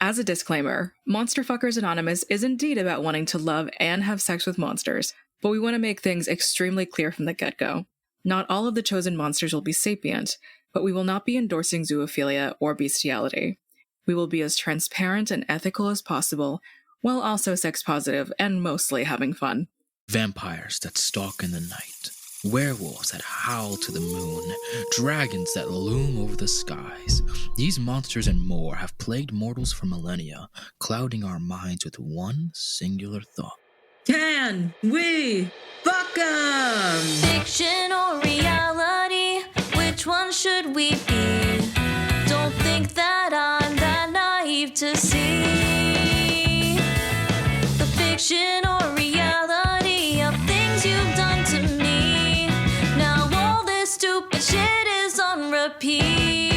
As a disclaimer, Monster Fuckers Anonymous is indeed about wanting to love and have sex with monsters, but we want to make things extremely clear from the get-go. Not all of the chosen monsters will be sapient, but we will not be endorsing zoophilia or bestiality. We will be as transparent and ethical as possible, while also sex positive and mostly having fun. Vampires that stalk in the night, werewolves that howl to the moon, dragons that loom over the skies. These monsters and more have plagued mortals for millennia, clouding our minds with one singular thought. Can we fuck 'em? Fiction or reality, which one should we be? Don't think that I'm that naive to see the fiction or reality of things you've done to me. Now all this stupid shit is on repeat.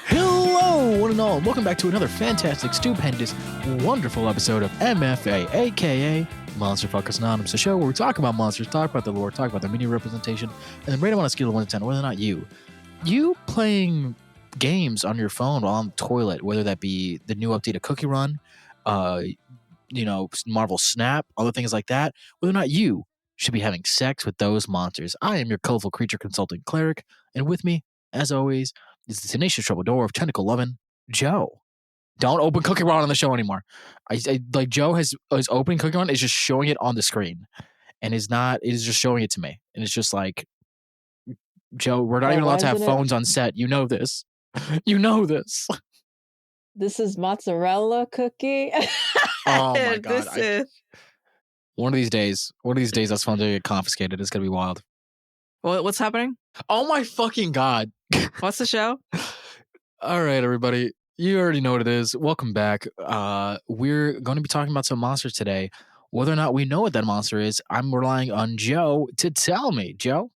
Hello, one and all. Welcome back to another fantastic, stupendous, wonderful episode of MFA, aka Monster Fuckers Anonymous, a show where we talk about monsters, talk about the lore, talk about their media representation, and then rate them on a scale of 1 to 10, whether or not you playing games on your phone while on the toilet, whether that be the new update of Cookie Run, Marvel Snap, other things like that, whether or not you should be having sex with those monsters. I am your colorful creature consultant cleric, and with me, as always, is the tenacious troubadour of tentacle Lovin, Zhao. Don't open Cookie Run on the show anymore. Joe is opening Cookie Run, is just showing it on the screen, and it is just showing it to me, and it's just like, Joe, we're not even allowed to have phones on set. You know this. You know this. This is mozzarella cookie. Oh my god! One of these days, that's phone to get confiscated. It's gonna be wild. What's happening? Oh my fucking god! What's the show? All right, everybody. You already know what it is. Welcome back. We're going to be talking about some monsters today. Whether or not we know what that monster is, I'm relying on Joe to tell me. Joe?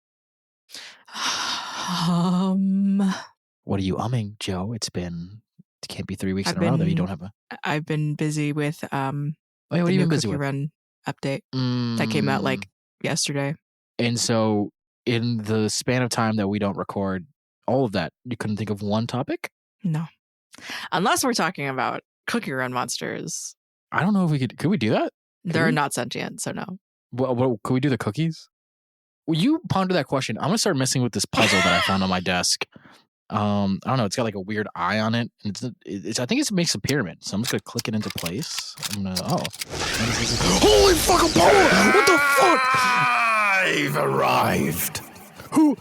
What are you umming, Joe? It can't be 3 weeks in a row that you don't have a... I've been busy with what have you been busy with? Run update that came out like yesterday. And so in the span of time that we don't record all of that, you couldn't think of one topic? No. Unless we're talking about Cookie Run monsters. I don't know if we could we do that? They're not sentient, so no. Well, could we do the cookies? Will you ponder that question? I'm going to start messing with this puzzle that I found on my desk. I don't know. It's got like a weird eye on it. And I think it makes a pyramid. So I'm just going to click it into place. Holy fucking power! What the fuck? I've arrived. Who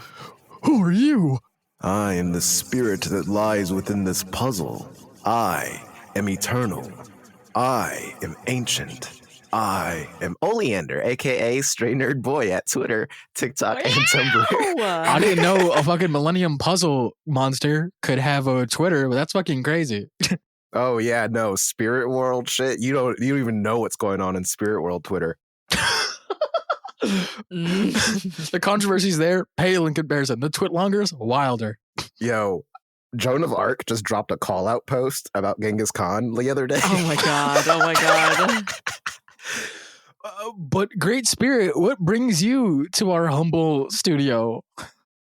are you? I am the spirit that lies within this puzzle. I am eternal. I am ancient. I am Oleander, aka Stray Nerd Boy at Twitter, TikTok, and Tumblr. I didn't know a fucking Millennium Puzzle monster could have a Twitter, but that's fucking crazy. Oh yeah, no, Spirit World shit. You don't even know what's going on in Spirit World Twitter. The controversy's there, pale in comparison. The Twitlongers, wilder. Yo, Joan of Arc just dropped a call-out post about Genghis Khan the other day. Oh my god. But Great Spirit, what brings you to our humble studio?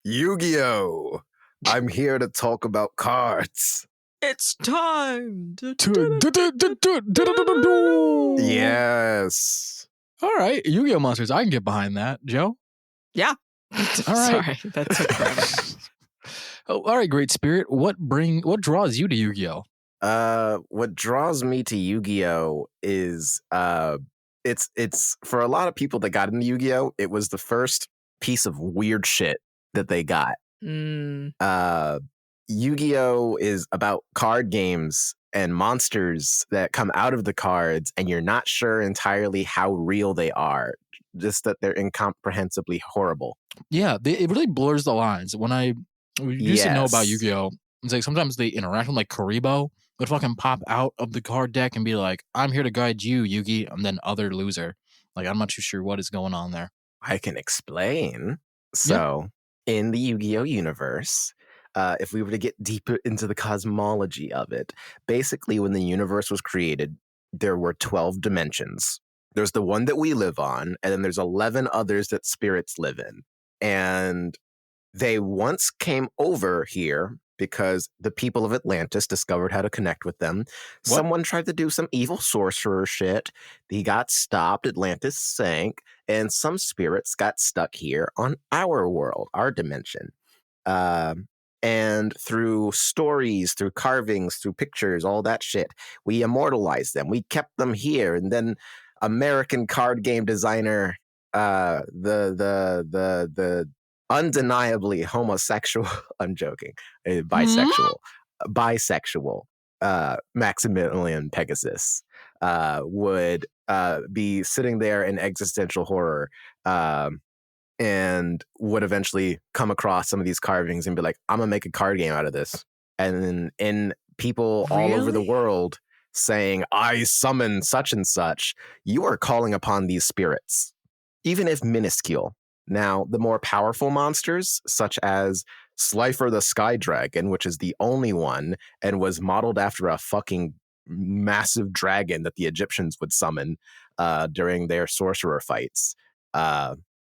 Yu-Gi-Oh! I'm here to talk about cards. It's time Yes. All right, Yu-Gi-Oh monsters. I can get behind that. Joe? Yeah. All right. Sorry, that took forever. Oh, all right, Great Spirit. What draws you to Yu-Gi-Oh? What draws me to Yu-Gi-Oh is it's for a lot of people that got into Yu-Gi-Oh, it was the first piece of weird shit that they got. Yu-Gi-Oh is about card games and monsters that come out of the cards, and you're not sure entirely how real they are, just that they're incomprehensibly horrible. Yeah, it really blurs the lines. When I used to know about Yu-Gi-Oh, it's like sometimes they interact with like Karibo would fucking pop out of the card deck and be like, I'm here to guide you, Yugi, and then other loser. Like, I'm not too sure what is going on there. I can explain. So, in the Yu-Gi-Oh universe, if we were to get deeper into the cosmology of it, basically when the universe was created, there were 12 dimensions. There's the one that we live on, and then there's 11 others that spirits live in. And they once came over here because the people of Atlantis discovered how to connect with them. What? Someone tried to do some evil sorcerer shit. He got stopped. Atlantis sank, and some spirits got stuck here on our world, our dimension. And through stories, through carvings, through pictures, all that shit, we immortalized them. We kept them here, and then American card game designer, the undeniably homosexual, I'm joking, bisexual, Maximilian Pegasus would be sitting there in existential horror and would eventually come across some of these carvings and be like, I'm gonna make a card game out of this. And in people all over the Really? world saying, I summon such and such, you are calling upon these spirits, even if minuscule. Now, the more powerful monsters, such as Slifer the Sky Dragon, which is the only one and was modeled after a fucking massive dragon that the Egyptians would summon during their sorcerer fights,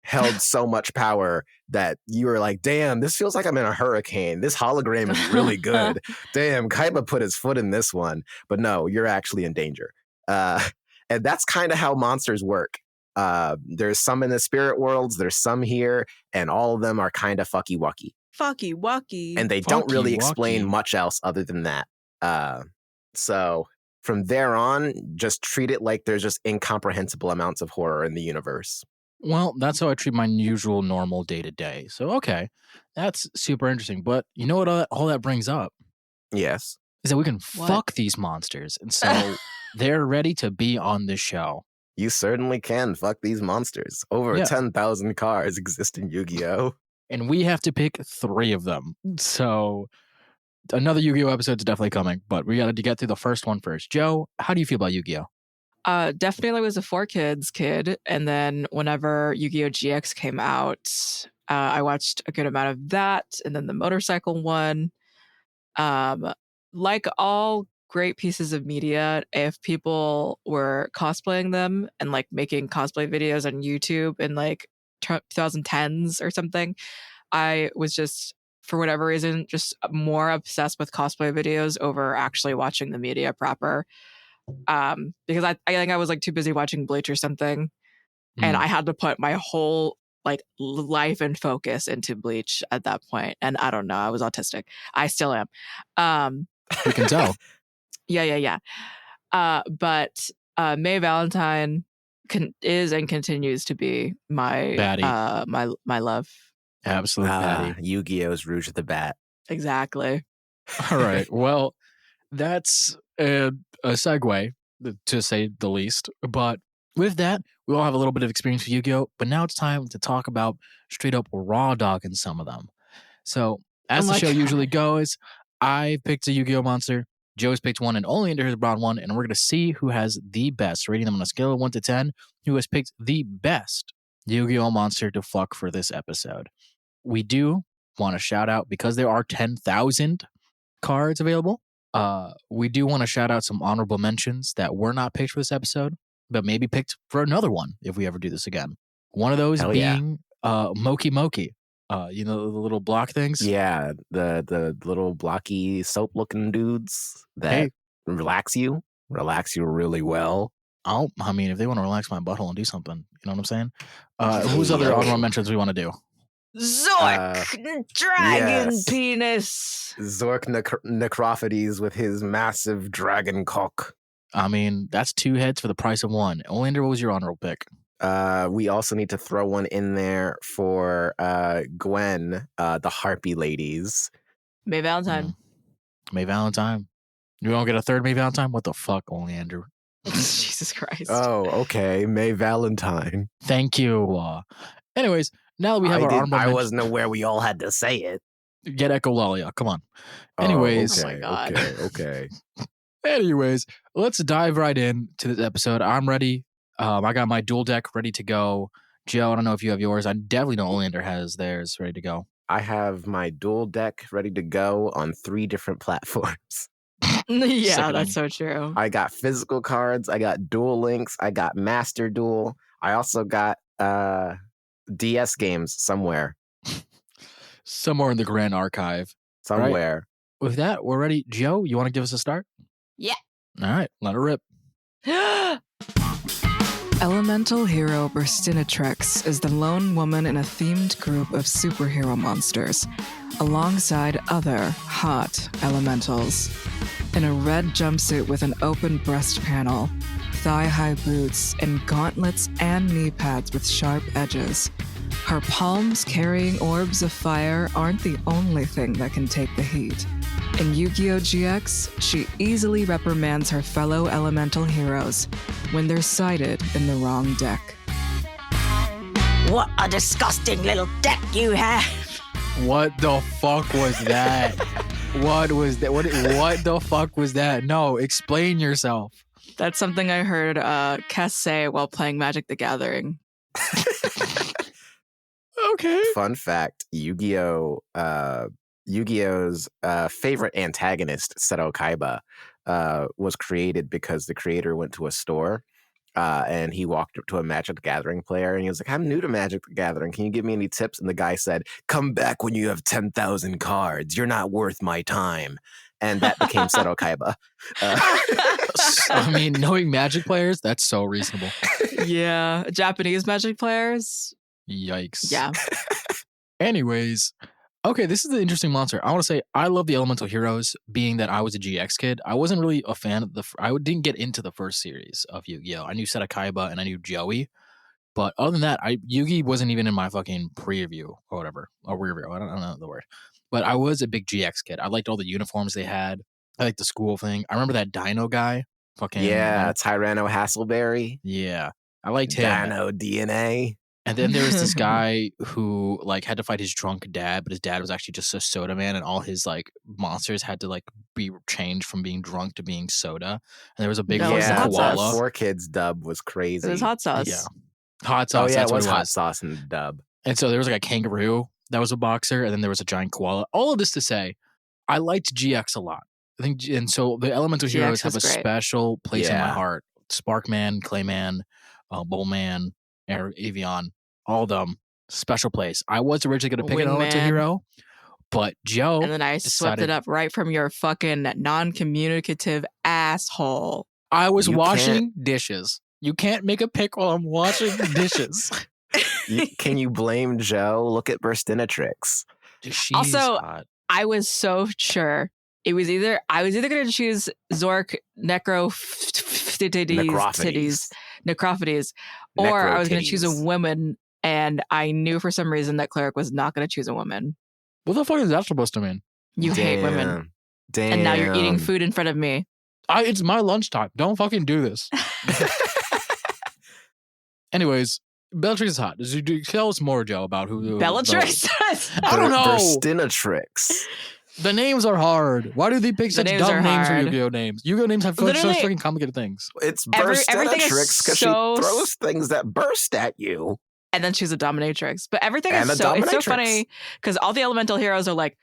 held so much power that you were like, damn, this feels like I'm in a hurricane. This hologram is really good. Damn, Kaiba put his foot in this one. But no, you're actually in danger. And that's kind of how monsters work. There's some in the spirit worlds, there's some here, and all of them are kind of fucky wucky. Fucky wucky. And they don't really Fucky explain wucky. much else other than that. So from there on, just treat it like there's just incomprehensible amounts of horror in the universe. Well, that's how I treat my usual normal day to day. So, okay, that's super interesting. But you know what all that brings up Yes. is that we can What? fuck these monsters. And so they're ready to be on this show. You certainly can fuck these monsters. Over Yeah. 10,000 cards exist in Yu-Gi-Oh! And we have to pick 3 of them. So another Yu-Gi-Oh episode is definitely coming. But we got to get through the first one first. Joe, how do you feel about Yu-Gi-Oh? Definitely was a 4Kids kid. And then whenever Yu-Gi-Oh! GX came out, I watched a good amount of that. And then the motorcycle one. Like all great pieces of media, if people were cosplaying them and like making cosplay videos on YouTube in like 2010s or something, I was just, for whatever reason, just more obsessed with cosplay videos over actually watching the media proper. Because I think I was like too busy watching Bleach or something, and I had to put my whole like life and focus into Bleach at that point. And I don't know, I was autistic. I still am. We can tell. Yeah. But May Valentine is and continues to be my Baddie. my love. Absolute Patty. Yu-Gi-Oh's Rouge of the Bat. Exactly. All right. Well, that's a segue, to say the least. But with that, we all have a little bit of experience with Yu-Gi-Oh! But now it's time to talk about straight up raw dogging some of them. So, as the my show God. usually goes, I picked a Yu-Gi-Oh! Monster, Joe's picked one, and Oleander has brought one, and we're going to see who has the best, rating them on a scale of 1 to 10, who has picked the best Yu-Gi-Oh! Monster to fuck for this episode. We do want to shout out, because there are 10,000 cards available, we do want to shout out some honorable mentions that were not picked for this episode, but maybe picked for another one if we ever do this again. One of those Hell yeah. being Moki Moki. You know, the little block things? Yeah, the little blocky soap-looking dudes that Hey. relax you really well. Oh, I mean, if they want to relax my butthole and do something, you know what I'm saying? Whose other honorable mentions we want to do? Zork! Dragon yes. penis! Zork Necrophides with his massive dragon cock. I mean, that's 2 heads for the price of 1. Oleander, what was your honorable pick? We also need to throw one in there for Gwen, the Harpy ladies. May Valentine. May Valentine. You don't get a third May Valentine? What the fuck, Oleander? Jesus Christ. Oh, okay. May Valentine. Thank you. Anyways, now that we have our honorable I mentions, wasn't aware we all had to say it. get Echolalia. Come on. Oh, Anyways. Oh my God. Okay. Anyways, let's dive right in to this episode. I'm ready. I got my dual deck ready to go. Joe, I don't know if you have yours. I definitely know Oleander has theirs ready to go. I have my dual deck ready to go on 3 different platforms. Yeah, Sickening. that's so true. I got physical cards. I got Duel Links. I got Master Duel. I also got DS games somewhere. Somewhere in the Grand Archive. Somewhere. with that, we're ready. Joe, you want to give us a start? Yeah. All right, let her rip. Elemental hero Burstinatrix is the lone woman in a themed group of superhero monsters, alongside other hot elementals. In a red jumpsuit with an open breast panel, thigh-high boots, and gauntlets and knee pads with sharp edges, her palms carrying orbs of fire aren't the only thing that can take the heat. In Yu-Gi-Oh! GX, she easily reprimands her fellow elemental heroes when they're sighted in the wrong deck. What a disgusting little deck you have. What the fuck was that? What was that? What the fuck was that? No, explain yourself. That's something I heard Cass say while playing Magic the Gathering. Okay. Fun fact: Yu-Gi-Oh's favorite antagonist, Seto Kaiba, was created because the creator went to a store and he walked up to a Magic the Gathering player and he was like, "I'm new to Magic the Gathering. Can you give me any tips?" And the guy said, "Come back when you have 10,000 cards. You're not worth my time." And that became Seto Kaiba. I mean, knowing Magic players, that's so reasonable. Yeah, Japanese Magic players. Yikes. Yeah. Anyways, okay, this is the interesting monster. I want to say I love the elemental heroes, being that I was a GX kid. I wasn't really a fan of I didn't get into the first series of Yu-Gi-Oh! I knew Seto Kaiba and I knew Joey. But other than that, Yu-Gi wasn't even in my fucking preview or whatever. Or rear view. I don't know the word. But I was a big GX kid. I liked all the uniforms they had. I liked the school thing. I remember that Dino guy. Fucking Yeah, Tyranno Hasselberry. Yeah. I liked him. Dino DNA. And then there was this guy who like had to fight his drunk dad, but his dad was actually just a soda man, and all his like monsters had to like be changed from being drunk to being soda. And there was a big That was fucking hot sauce. koala. 4Kids dub was crazy. It was hot sauce. Yeah. Hot sauce. Oh yeah, that's it was what it hot was. sauce in the dub. And so there was like a kangaroo that was a boxer, and then there was a giant koala. All of this to say, I liked GX a lot. I think, and so the elemental GX heroes have a was great. special place in my Yeah. heart. Sparkman, Clayman, Bullman, Avion, all of them, special place. I was originally going to pick an elemental Wingman. hero, but Joe And then I swept it decided- up right from your fucking non-communicative asshole. I was You washing dishes. You can't make a pick while I'm washing dishes. Can you blame Joe? Look at Burstinatrix. She's Also, hot. I was so sure I was either going to choose Zork Necrophites, or I was going to choose a Necrotitties. woman, and I knew for some reason that Cleric was not going to choose a woman. What the fuck is that supposed to mean? You hate women, Damn. and now you're eating food in front of me. It's my lunchtime. Don't fucking do this. Anyways, Bellatrix is hot. Tell us more, Joe, about who. Bellatrix. I don't know. Burstinatrix. The names are hard. Why do they pick The such names dumb are names for hard. Yu-Gi-Oh names? Yu-Gi-Oh names have such Literally- fucking complicated things. It's Everything is Burstinatrix because so she throws things that burst at you. And then she's a dominatrix. But everything And is a it's so dominatrix. funny because all the elemental heroes are like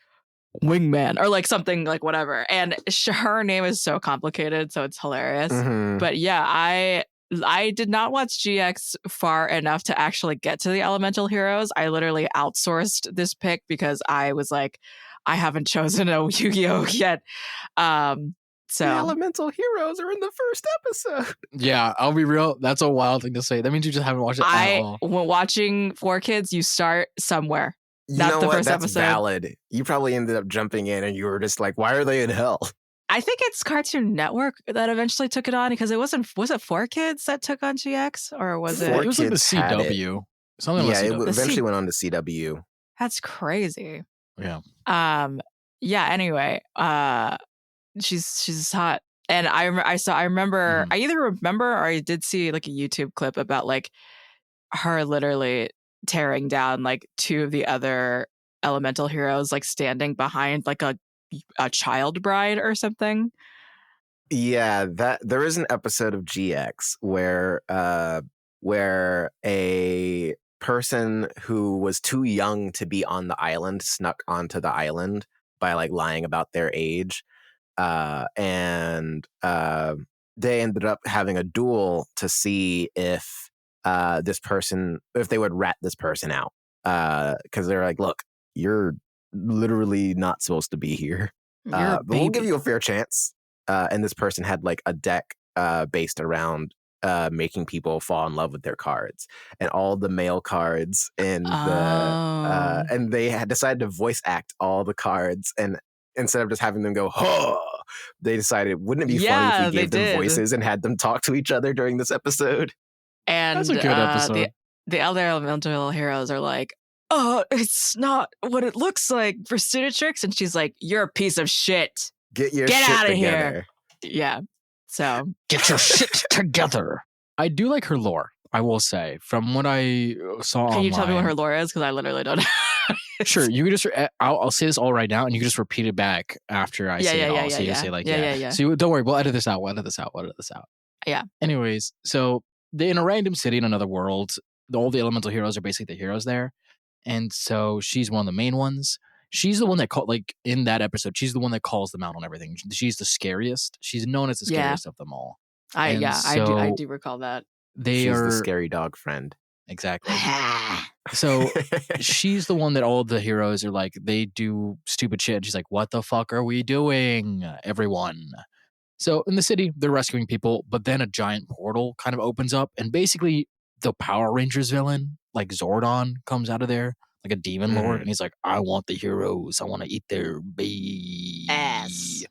wingman or like something like whatever. And her name is so complicated, so it's hilarious. Mhm. But yeah, I did not watch GX far enough to actually get to the elemental heroes. I literally outsourced this pick because I was like, I haven't chosen a Yu-Gi-Oh yet. The So elemental heroes are in the first episode. Yeah, I'll be real. That's a wild thing to say. That means you just haven't watched it at all. when watching 4Kids, you start somewhere. You Not know the what? first That's episode. valid. You probably ended up jumping in and you were just like, why are they in hell? I think it's Cartoon Network that eventually took it on because was it 4Kids that took on GX or was Four it? It was like the Kids had it. CW. Something like Yeah, it CW. The eventually C- went on to CW. That's crazy. Yeah. Yeah. Anyway, she's hot, and I remember Mhm. I either remember or I did see like a YouTube clip about like her literally tearing down like two of the other elemental heroes, like standing behind like a child bride or something. Yeah, that there is an episode of GX where a person who was too young to be on the island snuck onto the island by like lying about their age, and they ended up having a duel to see if if they would rat this person out, because they're like, look, you're literally not supposed to be here. You're a But we'll give baby. you a fair chance. And this person had like a deck based around making people fall in love with their cards, and all the male cards in Oh. and they had decided to voice act all the cards, and instead of just having them go, "Huh," they decided, wouldn't it be funny if Yeah, we they gave them did. voices and had them talk to each other during this episode? And That's a good episode. the other elemental heroes are like, it's not what it looks like, Burstinatrix. And she's like, you're a piece of shit. Get your Get shit outta together. here. Yeah. So Get your shit together. I do like her lore, I will say. From what I saw can you tell me what online- her lore is? Because I literally don't know. Sure, you can just. I'll say this all right now, and you can just repeat it back after I say it all. So you say like, yeah. So don't worry, we'll edit this out. We'll edit this out. Yeah. Anyways, so they're in a random city in another world. All the elemental heroes are basically the heroes there, and so she's one of the main ones. She's the one that called, like in that episode, she's the one that calls them out on everything. She's the scariest. She's known as the Yeah. scariest of them all. I so do recall that. They She's are the scary dog friend. exactly. So she's the one that all the heroes are like, they do stupid shit. She's like, what the fuck are we doing, everyone? So in the city, they're rescuing people, but then a giant portal kind of opens up, and basically the Power Rangers villain, like Zordon, comes out of there, like a demon lord, and he's like, I want the heroes. I want to eat their Ass.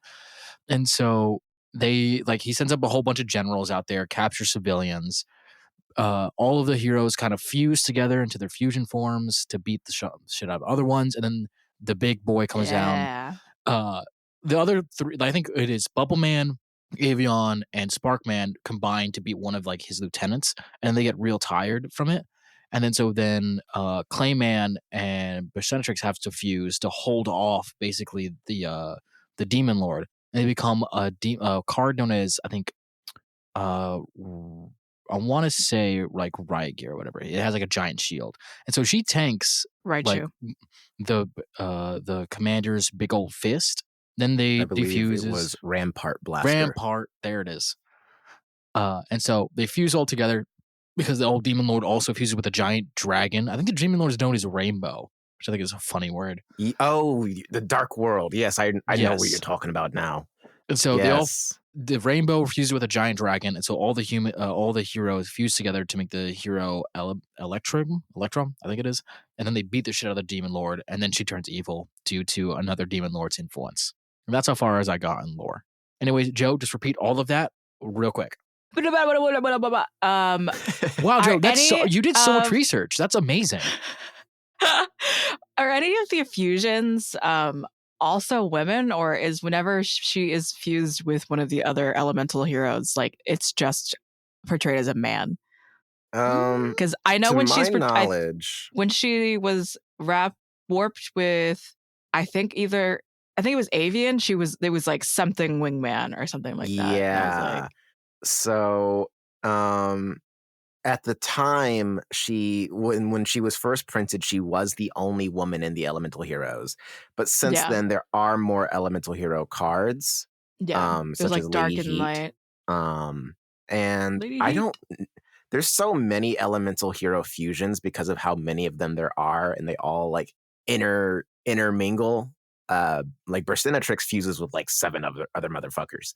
And so they, like, he sends up a whole bunch of generals out there, capture civilians. All of the heroes kind of fuse together into their fusion forms to beat the shit out of other ones, and then the big boy comes down. The other three, I think it is Bubble Man, Avion, and Sparkman combined to beat one of like his lieutenants, and they get real tired from it. And then Clayman and Burstinatrix have to fuse to hold off basically the Demon Lord, and they become a card known as, I think, I want to say like Ruiqi or whatever. It has like a giant shield, and so she tanks Right, like you. the commander's big old fist. Then they I believe defuses. it was Rampart Blaster. Rampart, there it is. And so they fuse all together because the old Demon Lord also fuses with a giant dragon. I think the Demon Lord is known as Rainbow, which I think is a funny word. Oh, the Dark World. Yes, I know what Yes. you're talking about now. And so Yes. the Rainbow fuses with a giant dragon, and so all the heroes fuse together to make the hero Electrum, I think it is, and then they beat the shit out of the Demon Lord, and then she turns evil due to another Demon Lord's influence. And that's how far as I got in lore. Anyways, Joe, just repeat all of that real quick. Wow, Joe, you did so much research. That's amazing. Are any of the fusions also women, or is whenever she is fused with one of the other elemental heroes, like it's just portrayed as a man? Because I know to when my she's knowledge, when she was warped with, I think it was Avian. There was like something wingman or something like that. Yeah. So, at the time, when she was first printed, she was the only woman in the Elemental Heroes. But since then, there are more Elemental Hero cards. Yeah, it was such like as dark Lady and Heat. light. And Lady I Heat. don't. There's so many Elemental Hero fusions because of how many of them there are, and they all like intermingle. Like Burstinatrix fuses with like 7 other motherfuckers.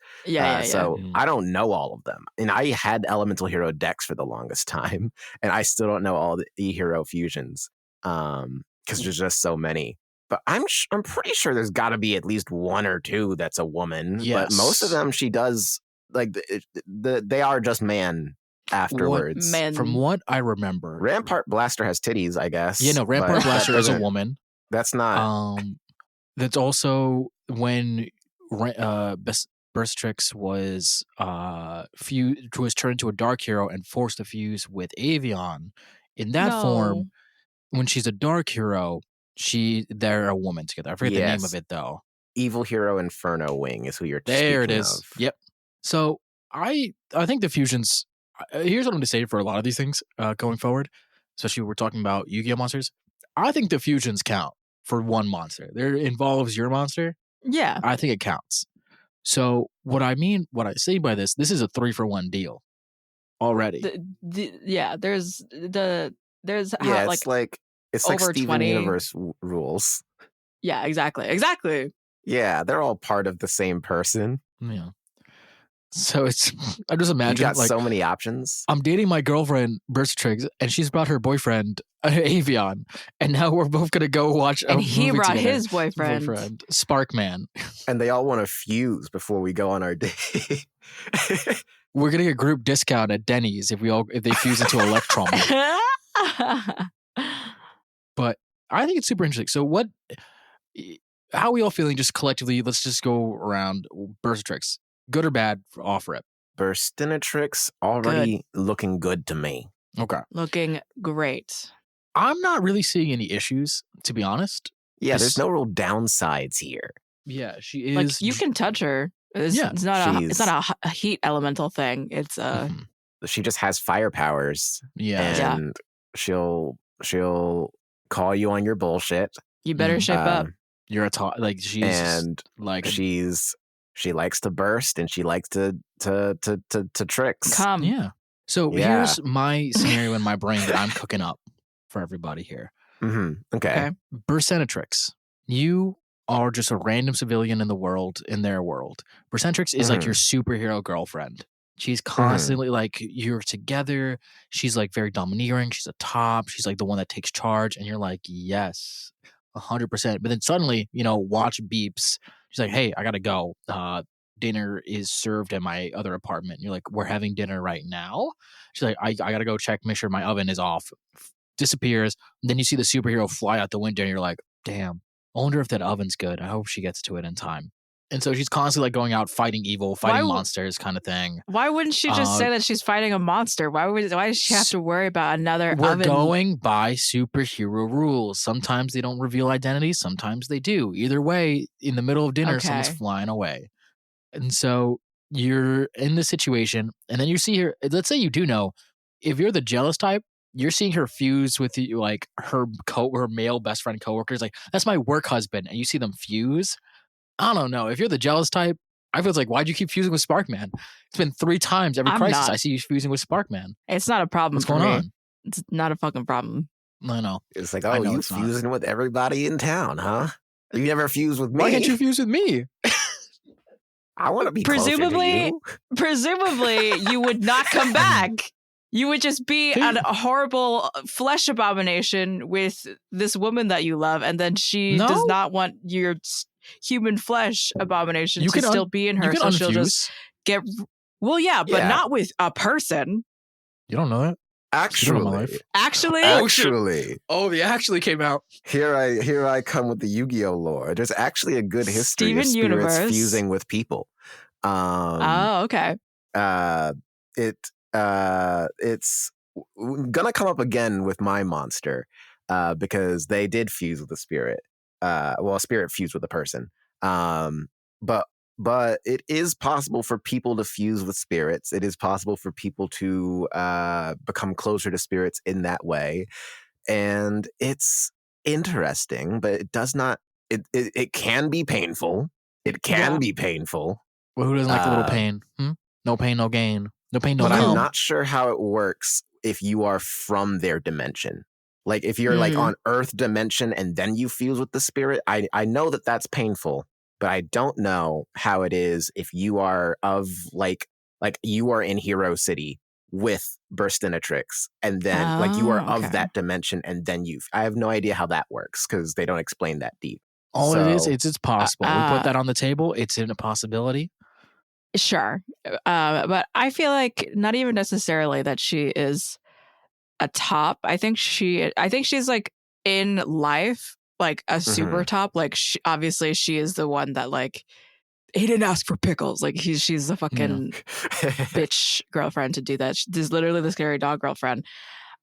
So I don't know all of them, and I had Elemental Hero decks for the longest time, and I still don't know all the hero fusions because there's just so many. But I'm pretty sure there's got to be at least 1 or 2 that's a woman. Yes. But most of them she does like they are just man afterwards. From what I remember, Rampart Blaster has titties, I guess. Yeah, no, Rampart Blaster is a woman. That's not. That's also when Burstinatrix was turned into a dark hero and forced to fuse with Avion. In that form, when she's a dark hero, they're a woman together. I forget the name of it though. Evil Hero Inferno Wing is who you're there. It is. Of. Yep. So I think the fusions. Here's what I'm going to say for a lot of these things going forward, especially when we're talking about Yu-Gi-Oh monsters. I think the fusions count for one monster. There involves your monster. Yeah. I think it counts. So what I say by this is a 3-for-1 deal already. There's it's like over Steven 20 Universe rules. Yeah, exactly. Yeah, they're all part of the same person. Yeah. So it's I just You imagine got like so many options. I'm dating my girlfriend Burstinatrix, and she's brought her boyfriend Avion, and now we're both gonna go watch a And he movie brought together. his boyfriend. Sparkman. And they all want to fuse before we go on our date. We're gonna get a group discount at Denny's if they fuse into Electron. But I think it's super interesting. So how are we all feeling just collectively? Let's just go around. Burstinatrix, good or bad off rip? Burstinatrix already looking good to me. Okay. Looking great. I'm not really seeing any issues, to be honest. Yeah, there's no real downsides here. Yeah, she is. Like you can touch her. It's not a heat elemental thing. It's She just has fire powers. Yeah. And she'll call you on your bullshit. You better shape up. You're she likes to burst and she likes to tricks. Come. Yeah. So here's my scenario in my brain that I'm cooking up for everybody here. Mm-hmm. Okay. Burstinatrix, you are just a random civilian in their world. Burstinatrix is like your superhero girlfriend. She's constantly like, you're together. She's like very domineering. She's a top. She's like the one that takes charge. And you're like, yes, 100%. But then suddenly, watch beeps. She's like, hey, I got to go. Dinner is served at my other apartment. You're like, we're having dinner right now. She's like, I got to go check, make sure my oven is off. Disappears. And then you see the superhero fly out the window and you're like, damn, I wonder if that oven's good. I hope she gets to it in time. And so she's constantly like going out fighting evil, fighting monsters kind of thing. Why wouldn't she just say that she's fighting a monster? Why does she have to worry about another oven? We're going by superhero rules. Sometimes they don't reveal identities. Sometimes they do. Either way, in the middle of dinner, someone's flying away. And so you're in the situation, and then you see her. Let's say you do know, if you're the jealous type, you're seeing her fuse with like her male best friend coworkers. Like, that's my work husband, and you see them fuse. I don't know. If you're the jealous type, I feel like, why'd you keep fusing with Sparkman? It's been 3 times every crisis I see you fusing with Sparkman. It's not a problem. What's going on? It's not a fucking problem. I know. It's like, oh, you fusing with everybody in town, huh? You never fused with me. Why can't you fuse with me? I want to be closer to you. Presumably, you would not come back. You would just be a horrible flesh abomination with this woman that you love, and then she does not want your human flesh abomination to still be in her, so she'll just get... Well, yeah, but not with a person. You don't know that? Actually. Oh, the actually came out. Here I come with the Yu-Gi-Oh lore. There's actually a good history of spirits fusing with people. Okay. It's gonna come up again with my monster, because they did fuse with a spirit. A spirit fused with a person. But it is possible for people to fuse with spirits. It is possible for people to become closer to spirits in that way. And it's interesting, but it does not, it can be painful. It can be painful. Well, who doesn't like a little pain? No pain, no gain. No pain, no gain. I'm not sure how it works if you are from their dimension. Like if you're like on Earth dimension and then you fuse with the spirit, I know that that's painful. But I don't know how it is if you are of like you are in Hero City with Burstinatrix, and then like you are of that dimension, and then I have no idea how that works because they don't explain that deep. All it is, it's possible. We put that on the table. It's in a possibility. Sure, but I feel like not even necessarily that she is a top. I think she's like in life. Like a super top, like obviously she is the one that like he didn't ask for pickles. Like she's a fucking bitch girlfriend to do that. She's literally the scary dog girlfriend.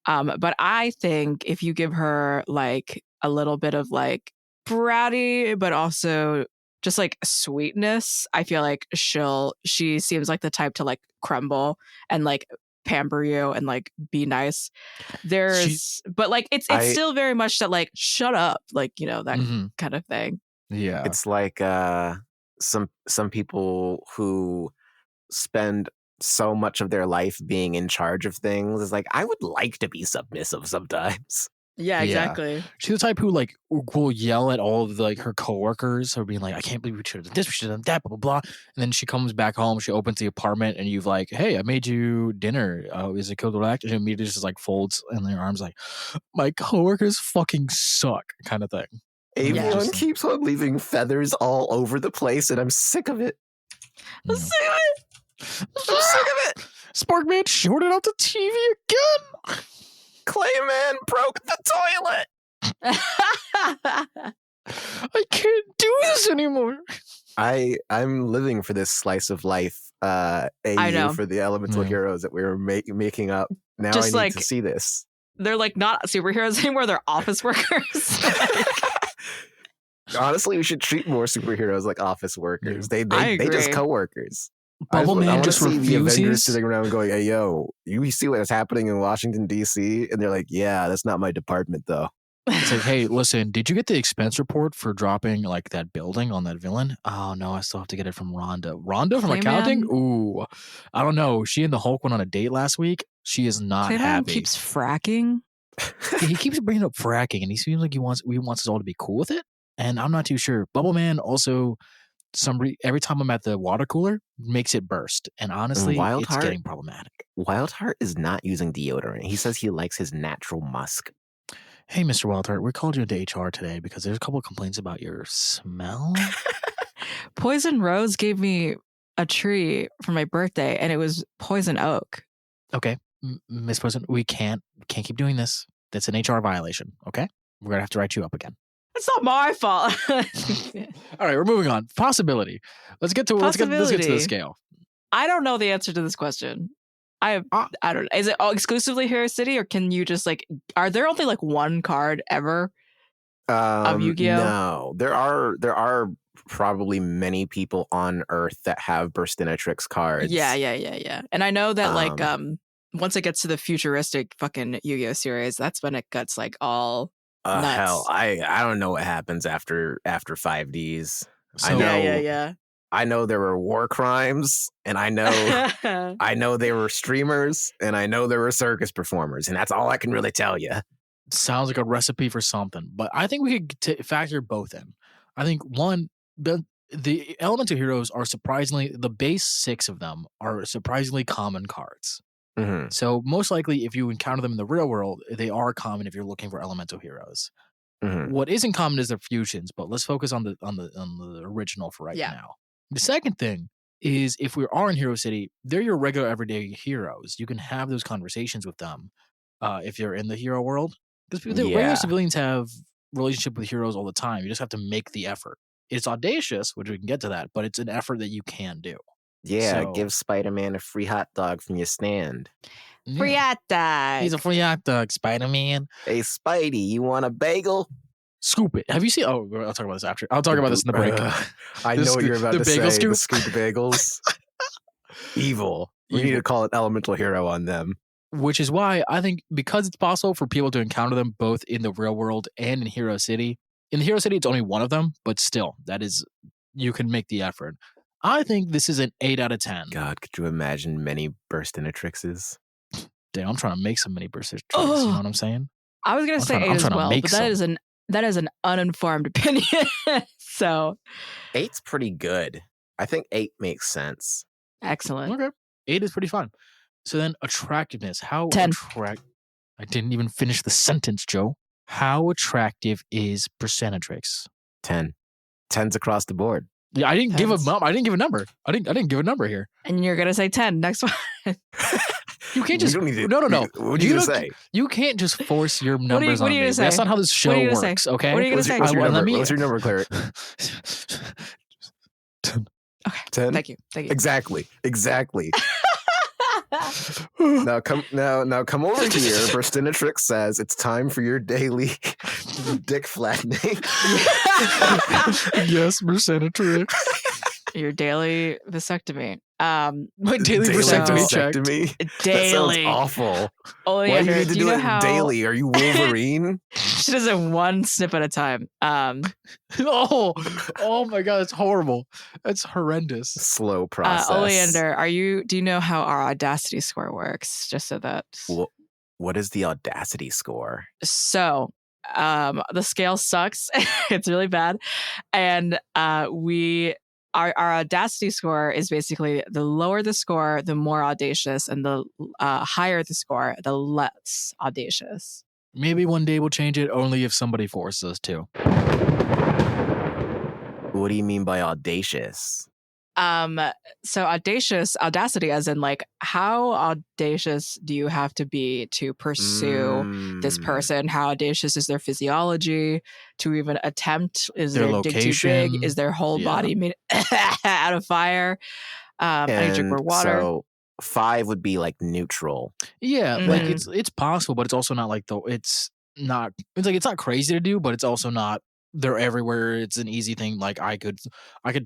But I think if you give her like a little bit of like bratty, but also just like sweetness, I feel like she seems like the type to like crumble and like pamper you and like be nice. But like it's still very much that like shut up, like that kind of thing. Yeah, it's like some people who spend so much of their life being in charge of things is like, I would like to be submissive sometimes. Yeah, exactly. She's the type who like will yell at all of the, like her coworkers or being like, I can't believe we should have done this, we should have done that, blah, blah, blah. And then she comes back home, she opens the apartment and you've like, hey, I made you dinner. Is it cool to act? And she immediately just like folds in their arms like, my coworkers fucking suck kind of thing. Avion keeps on leaving feathers all over the place and I'm sick of it. I'm sick of it. I'm sick of it. Sparkman shorted out the TV again. Clayman broke the toilet. I can't do this anymore. I'm living for this slice of life AU for the elemental heroes that we were making up. Now just I need to see this. They're like not superheroes anymore. They're office workers. Honestly, we should treat more superheroes like office workers. They just coworkers. Bubbleman just refuses. The Avengers sitting around going, "Hey, yo, you see what's happening in Washington D.C.?" And they're like, "Yeah, that's not my department, though." It's like, hey, listen, did you get the expense report for dropping like that building on that villain? Oh no, I still have to get it from Rhonda. Rhonda from accounting? Ooh, I don't know. She and the Hulk went on a date last week. She is not happy. Keeps fracking. He keeps bringing up fracking, and he seems like he wants us all to be cool with it. And I'm not too sure. Bubbleman also, every time I'm at the water cooler, makes it burst. And honestly, it's getting problematic. Wildheart is not using deodorant. He says he likes his natural musk. Hey, Mr. Wildheart, we called you into HR today because there's a couple of complaints about your smell. Poison Rose gave me a tree for my birthday, and it was poison oak. Okay, Miss President, we can't keep doing this. That's an HR violation, okay? We're going to have to write you up again. It's not my fault. All right, we're moving on. Possibility. Let's get to the scale. I don't know the answer to this question. I don't know. Is it all exclusively Hero City, or can you just like? Are there only like one card ever of Yu-Gi-Oh? No, there are probably many people on Earth that have Burstinatrix cards. Yeah. And I know that like once it gets to the futuristic fucking Yu-Gi-Oh series, that's when it gets like all. Hell, I don't know what happens after 5Ds. So, I know there were war crimes, and I know there were streamers, and I know there were circus performers, and that's all I can really tell you. Sounds like a recipe for something, but I think we could factor both in. I think one, the elemental heroes are surprisingly, the base 6 of them are surprisingly common cards. Mm-hmm. So most likely, if you encounter them in the real world, they are common if you're looking for elemental heroes. Mm-hmm. What isn't common is their fusions, but let's focus on the original for right now. The second thing is if we are in Hero City, they're your regular everyday heroes. You can have those conversations with them if you're in the hero world. Because regular civilians have relationship with heroes all the time. You just have to make the effort. It's audacious, which we can get to that, but it's an effort that you can do. Yeah, give Spider-Man a free hot dog from your stand. Free hot dog. He's a free hot dog, Spider-Man. Hey, Spidey, you want a bagel? Scoop it. Have you seen? Oh, I'll talk about this after. I'll talk about this in the break. I know what you're about to say. Scoop. The scoop bagels. Evil. We need to call it elemental hero on them. Which is why I think because it's possible for people to encounter them both in the real world and in Hero City. In the Hero City, it's only one of them, but still, you can make the effort. I think this is an 8 out of 10. God, could you imagine many Burstinatrixes? Damn, I'm trying to make some many Burstinatrixes. You know what I'm saying? I was going to say 8 as well, but that is an uninformed opinion. So 8's pretty good. I think 8 makes sense. Excellent. Okay. 8 is pretty fun. So then attractiveness. 10. I didn't even finish the sentence, Joe. How attractive is Burstinatrix? 10. 10's across the board. Yeah, I didn't give a number. I didn't give a number here. And you're gonna say 10 next one. You can't just no. What are you gonna say? You can't just force your numbers on me. That's not how this show works. Okay. What are you gonna say? What's your number, Cleric? 10. Okay. 10. Thank you. Exactly. Now come over here. Burstinatrix says it's time for your daily dick flattening. Yes, Burstinatrix. Your daily vasectomy. My daily vasectomy check. Daily. That sounds awful. Oleander, why do you need to do it daily? Are you Wolverine? She does it one snip at a time. Oh my god, it's horrible. That's horrendous. Slow process. Oleander, do you know how our audacity score works? Just so that What is the audacity score? So the scale sucks. It's really bad. And our audacity score is basically the lower the score, the more audacious, and the higher the score, the less audacious. Maybe one day we'll change it only if somebody forces us to. What do you mean by audacious? So audacity as in like, how audacious do you have to be to pursue this person? How audacious is their physiology to even attempt? Is Their their dick too location. big? Is their whole body made out of fire? I need to drink more water. So 5 would be like neutral. Yeah, like it's possible, but it's also not like it's not crazy to do, but it's also not they're everywhere. It's an easy thing. Like I could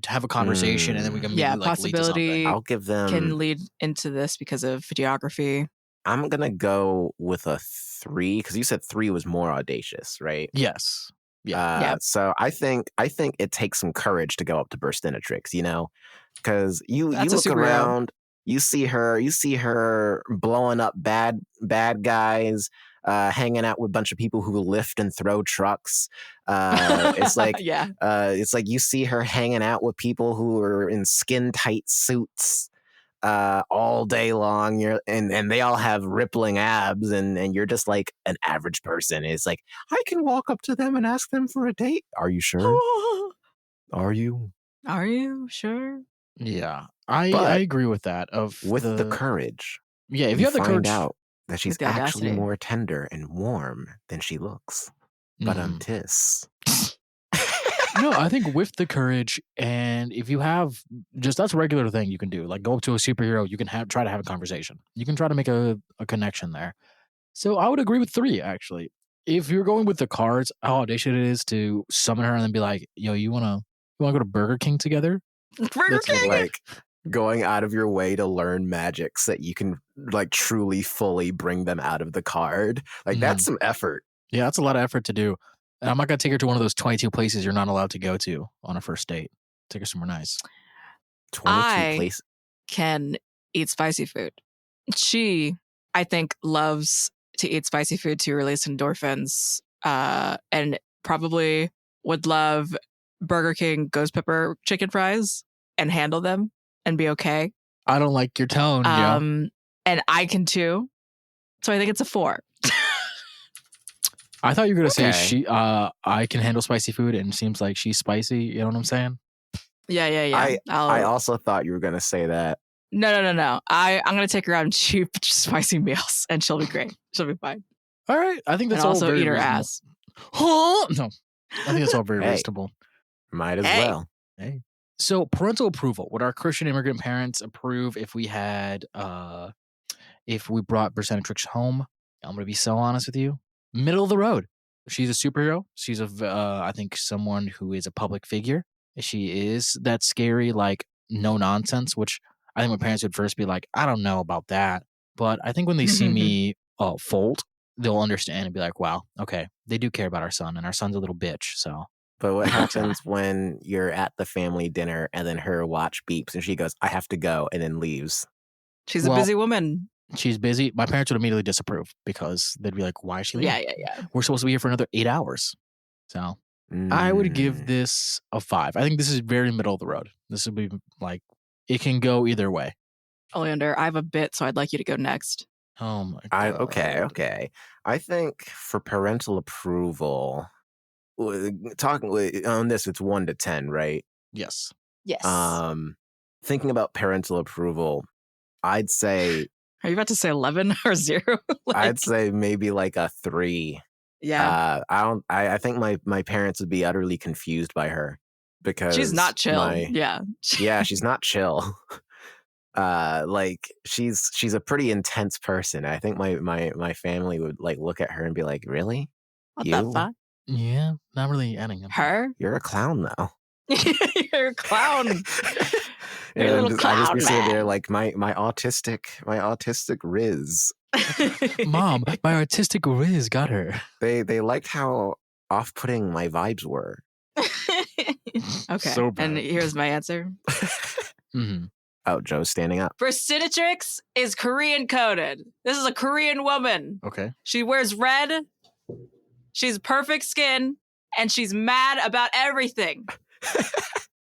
have a conversation and then we can maybe, like, possibility. lead to something. I'll give them can lead into this because of videography. I'm gonna go with a 3 because you said 3 was more audacious, right? Yes. Yeah. So I think it takes some courage to go up to Burstinatrix, because you look around, you see her blowing up bad guys, hanging out with a bunch of people who lift and throw trucks. It's like it's like you see her hanging out with people who are in skin tight suits all day long. And they all have rippling abs, and you're just like an average person. It's like, I can walk up to them and ask them for a date. Are you sure? Are you sure? Yeah, I agree with that. With the courage. Yeah, if you have the courage, out that she's actually audacity. more tender and warm than she looks. But tis. No, I think with the courage, and if you have that's a regular thing you can do. Like go up to a superhero, you can try to have a conversation. You can try to make a connection there. So I would agree with 3 actually. If you're going with the cards, how audacious it is to summon her and then be like, yo, you wanna go to Burger King together? Burger King, like going out of your way to learn magics that you can like truly fully bring them out of the card. Like that's some effort. Yeah, that's a lot of effort to do. And I'm not going to take her to one of those 22 places you're not allowed to go to on a first date. Take her somewhere nice. 22 places. Can eat spicy food. She, I think, loves to eat spicy food to release endorphins, and probably would love Burger King ghost pepper chicken fries and handle them and be okay. I don't like your tone, Joe. And I can too. So I think it's a 4. I thought you were going to say I can handle spicy food, and it seems like she's spicy. You know what I'm saying? Yeah. I also thought you were going to say that. No. I'm going to take her out and cheap spicy meals, and she'll be great. She'll be fine. All right. I think that's and all also very eat her reasonable. ass. No. I think that's all very reasonable. Might as well. Hey. So parental approval. Would our Christian immigrant parents approve if we had, if we brought Burstinatrix home? I'm going to be so honest with you. Middle of the road. She's a superhero. She's I think someone who is a public figure. She is that scary, like no nonsense, which I think my parents would first be like, I don't know about that. But I think when they see me fold, they'll understand and be like, wow, okay, they do care about our son, and our son's a little bitch. So. But what happens when you're at the family dinner and then her watch beeps and she goes, I have to go, and then leaves? She's a busy woman. She's busy. My parents would immediately disapprove because they'd be like, why is she leaving? Yeah. We're supposed to be here for another 8 hours. So I would give this a 5. I think this is very middle of the road. This would be like, it can go either way. Oleander, I have a bit, so I'd like you to go next. Oh my God. Okay. I think for parental approval, talking on this, it's 1 to 10, right? Yes. Thinking about parental approval, I'd say. Are you about to say 11 or 0? I'd say maybe like a 3. Yeah. I think my parents would be utterly confused by her because she's not chill. Yeah, she's not chill. Like she's a pretty intense person. I think my family would like look at her and be like, really? What the fuck? Yeah, not really adding up. Her? You're a clown though. You're a clown. And I just be sitting there like my autistic Riz. Mom, my artistic Riz got her. They liked how off-putting my vibes were. Okay. So bad. And here's my answer. Oh, Joe's standing up. Burstinatrix is Korean coded. This is a Korean woman. Okay. She wears red. She's perfect skin, and she's mad about everything.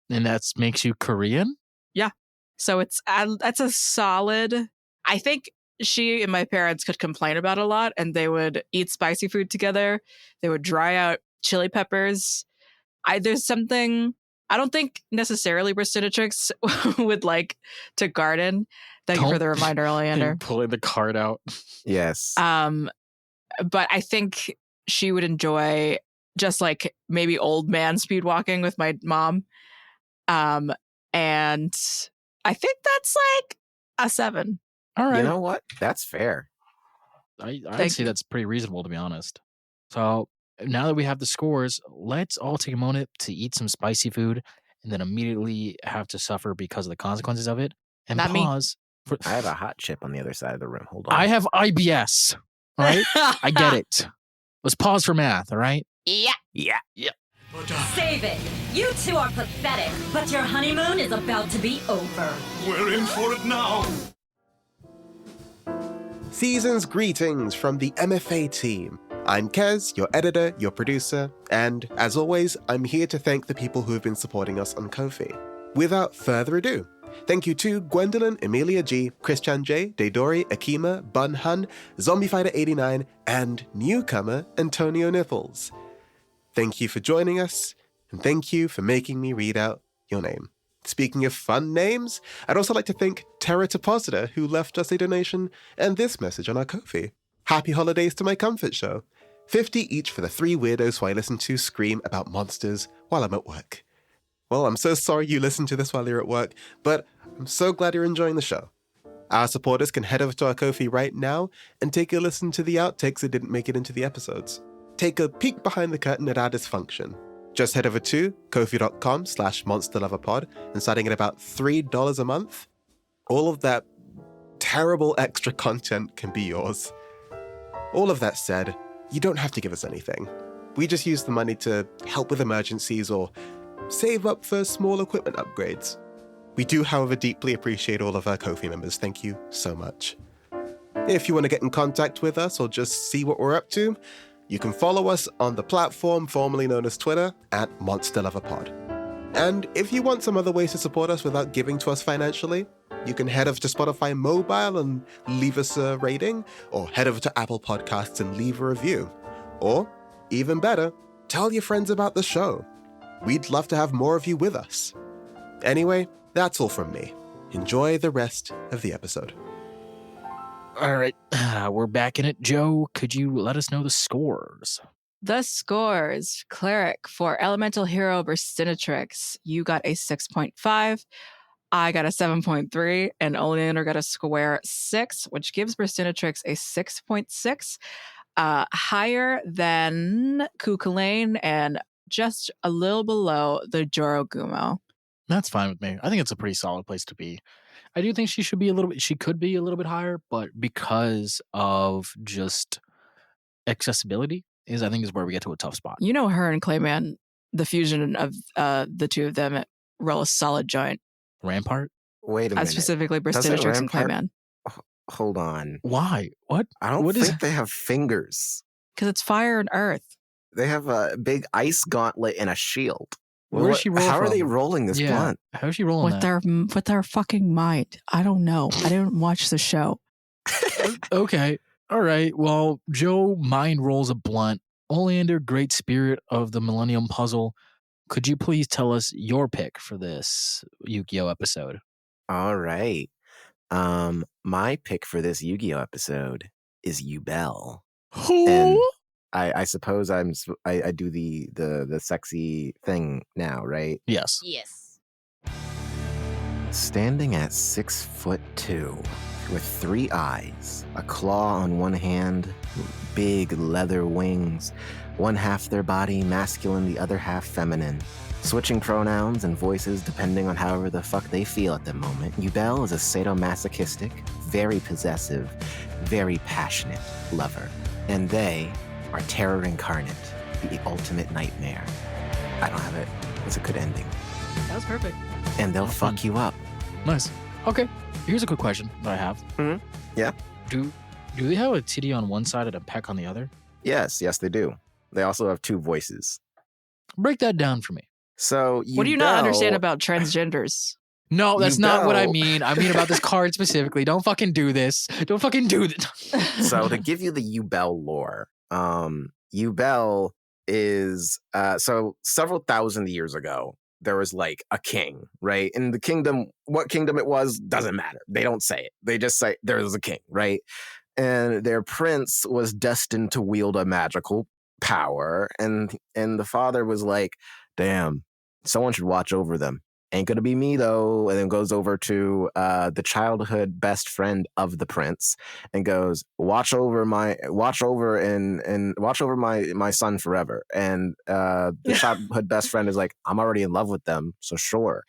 And that makes you Korean? Yeah. So that's a solid. I think she and my parents could complain about a lot, and they would eat spicy food together. They would dry out chili peppers. There's something. I don't think necessarily Burstinatrix would like to garden. Thank you for the reminder, Oleander. Pulling the card out. Yes. But I think she would enjoy just like maybe old man speed walking with my mom. And I think that's like a 7. All right. You know what? That's fair. I'd say that's pretty reasonable, to be honest. So now that we have the scores, let's all take a moment to eat some spicy food and then immediately have to suffer because of the consequences of it. And Not pause. I have a hot chip on the other side of the room. Hold on. I have IBS. All right? I get it. Let's pause for math, all right? Yeah. Yeah. Save it. You two are pathetic, but your honeymoon is about to be over. We're in for it now. Season's greetings from the MFA team. I'm Kez, your editor, your producer, and as always, I'm here to thank the people who have been supporting us on Ko-fi. Without further ado, thank you to Gwendolyn, Emilia G, Christian J, Daydori, Akima, Bun Hun, Zombie Fighter 89, and newcomer Antonio Nipples. Thank you for joining us, and thank you for making me read out your name. Speaking of fun names, I'd also like to thank Terra Depositor, who left us a donation and this message on our Ko-fi. Happy holidays to my comfort show. 50 each for the 3 weirdos who I listen to scream about monsters while I'm at work. Well, I'm so sorry you listened to this while you're at work, but I'm so glad you're enjoying the show. Our supporters can head over to our Ko-fi right now and take a listen to the outtakes that didn't make it into the episodes. Take a peek behind the curtain at our dysfunction. Just head over to ko-fi.com/monsterloverpod and starting at about $3 a month, all of that terrible extra content can be yours. All of that said, you don't have to give us anything. We just use the money to help with emergencies or save up for small equipment upgrades. We do, however, deeply appreciate all of our Ko-fi members. Thank you so much. If you want to get in contact with us or just see what we're up to, you can follow us on the platform formerly known as Twitter at MonsterLoverPod. And if you want some other ways to support us without giving to us financially, you can head over to Spotify Mobile and leave us a rating, or head over to Apple Podcasts and leave a review. Or, even better, tell your friends about the show. We'd love to have more of you with us. Anyway, that's all from me. Enjoy the rest of the episode. All right, we're back in it. Joe, could you let us know the scores? The scores. Cleric for Elemental Hero Burstinatrix. You got a 6.5. I got a 7.3. And Oleander got a square 6, which gives Burstinatrix a 6.6. Higher than Kukulane and just a little below the Jorogumo. That's fine with me. I think it's a pretty solid place to be. I do think she could be a little bit higher, but because of just accessibility I think is where we get to a tough spot. You know, her and Clayman, the fusion of the two of them roll a solid joint. Rampart? Wait a minute. Specifically Burstinatrix and Clayman. Hold on. Why? What? I don't think they have fingers. Because it's fire and earth. They have a big ice gauntlet and a shield. Where does she roll How from? are they rolling this blunt? How is she rolling with their fucking might? I don't know. I didn't watch the show. Okay. All right. Well, Joe mind rolls a blunt. Oleander, great spirit of the Millennium Puzzle. Could you please tell us your pick for this Yu-Gi-Oh episode? All right. My pick for this Yu-Gi-Oh episode is Yubel. Who? And I suppose I do the sexy thing now, right? Yes. Yes. Standing at 6'2", with 3 eyes, a claw on one hand, big leather wings, one half their body masculine, the other half feminine. Switching pronouns and voices depending on however the fuck they feel at the moment, Yubel is a sadomasochistic, very possessive, very passionate lover. And they are terror incarnate, the ultimate nightmare. I don't have it. It's a good ending. That was perfect. And they'll fuck you up. Nice. Okay. Here's a quick question that I have. Mhm. Yeah. Do they have a titty on one side and a peck on the other? Yes, they do. They also have 2 voices. Break that down for me. So What do you not understand Yubel- about transgenders? No, that's not what I Yubel- mean. I mean about this card specifically. Don't fucking do this. Don't fucking do this. So to give you the Yubel lore, Yubel is so several thousand years ago, there was like a king, right? In the kingdom, what kingdom it was doesn't matter. They don't say it. They just say there was a king, right? And their prince was destined to wield a magical power, and the father was like, damn, someone should watch over them. Ain't gonna be me though. And then goes over to the childhood best friend of the prince and goes, watch over my son forever. And the childhood best friend is like, I'm already in love with them, so sure.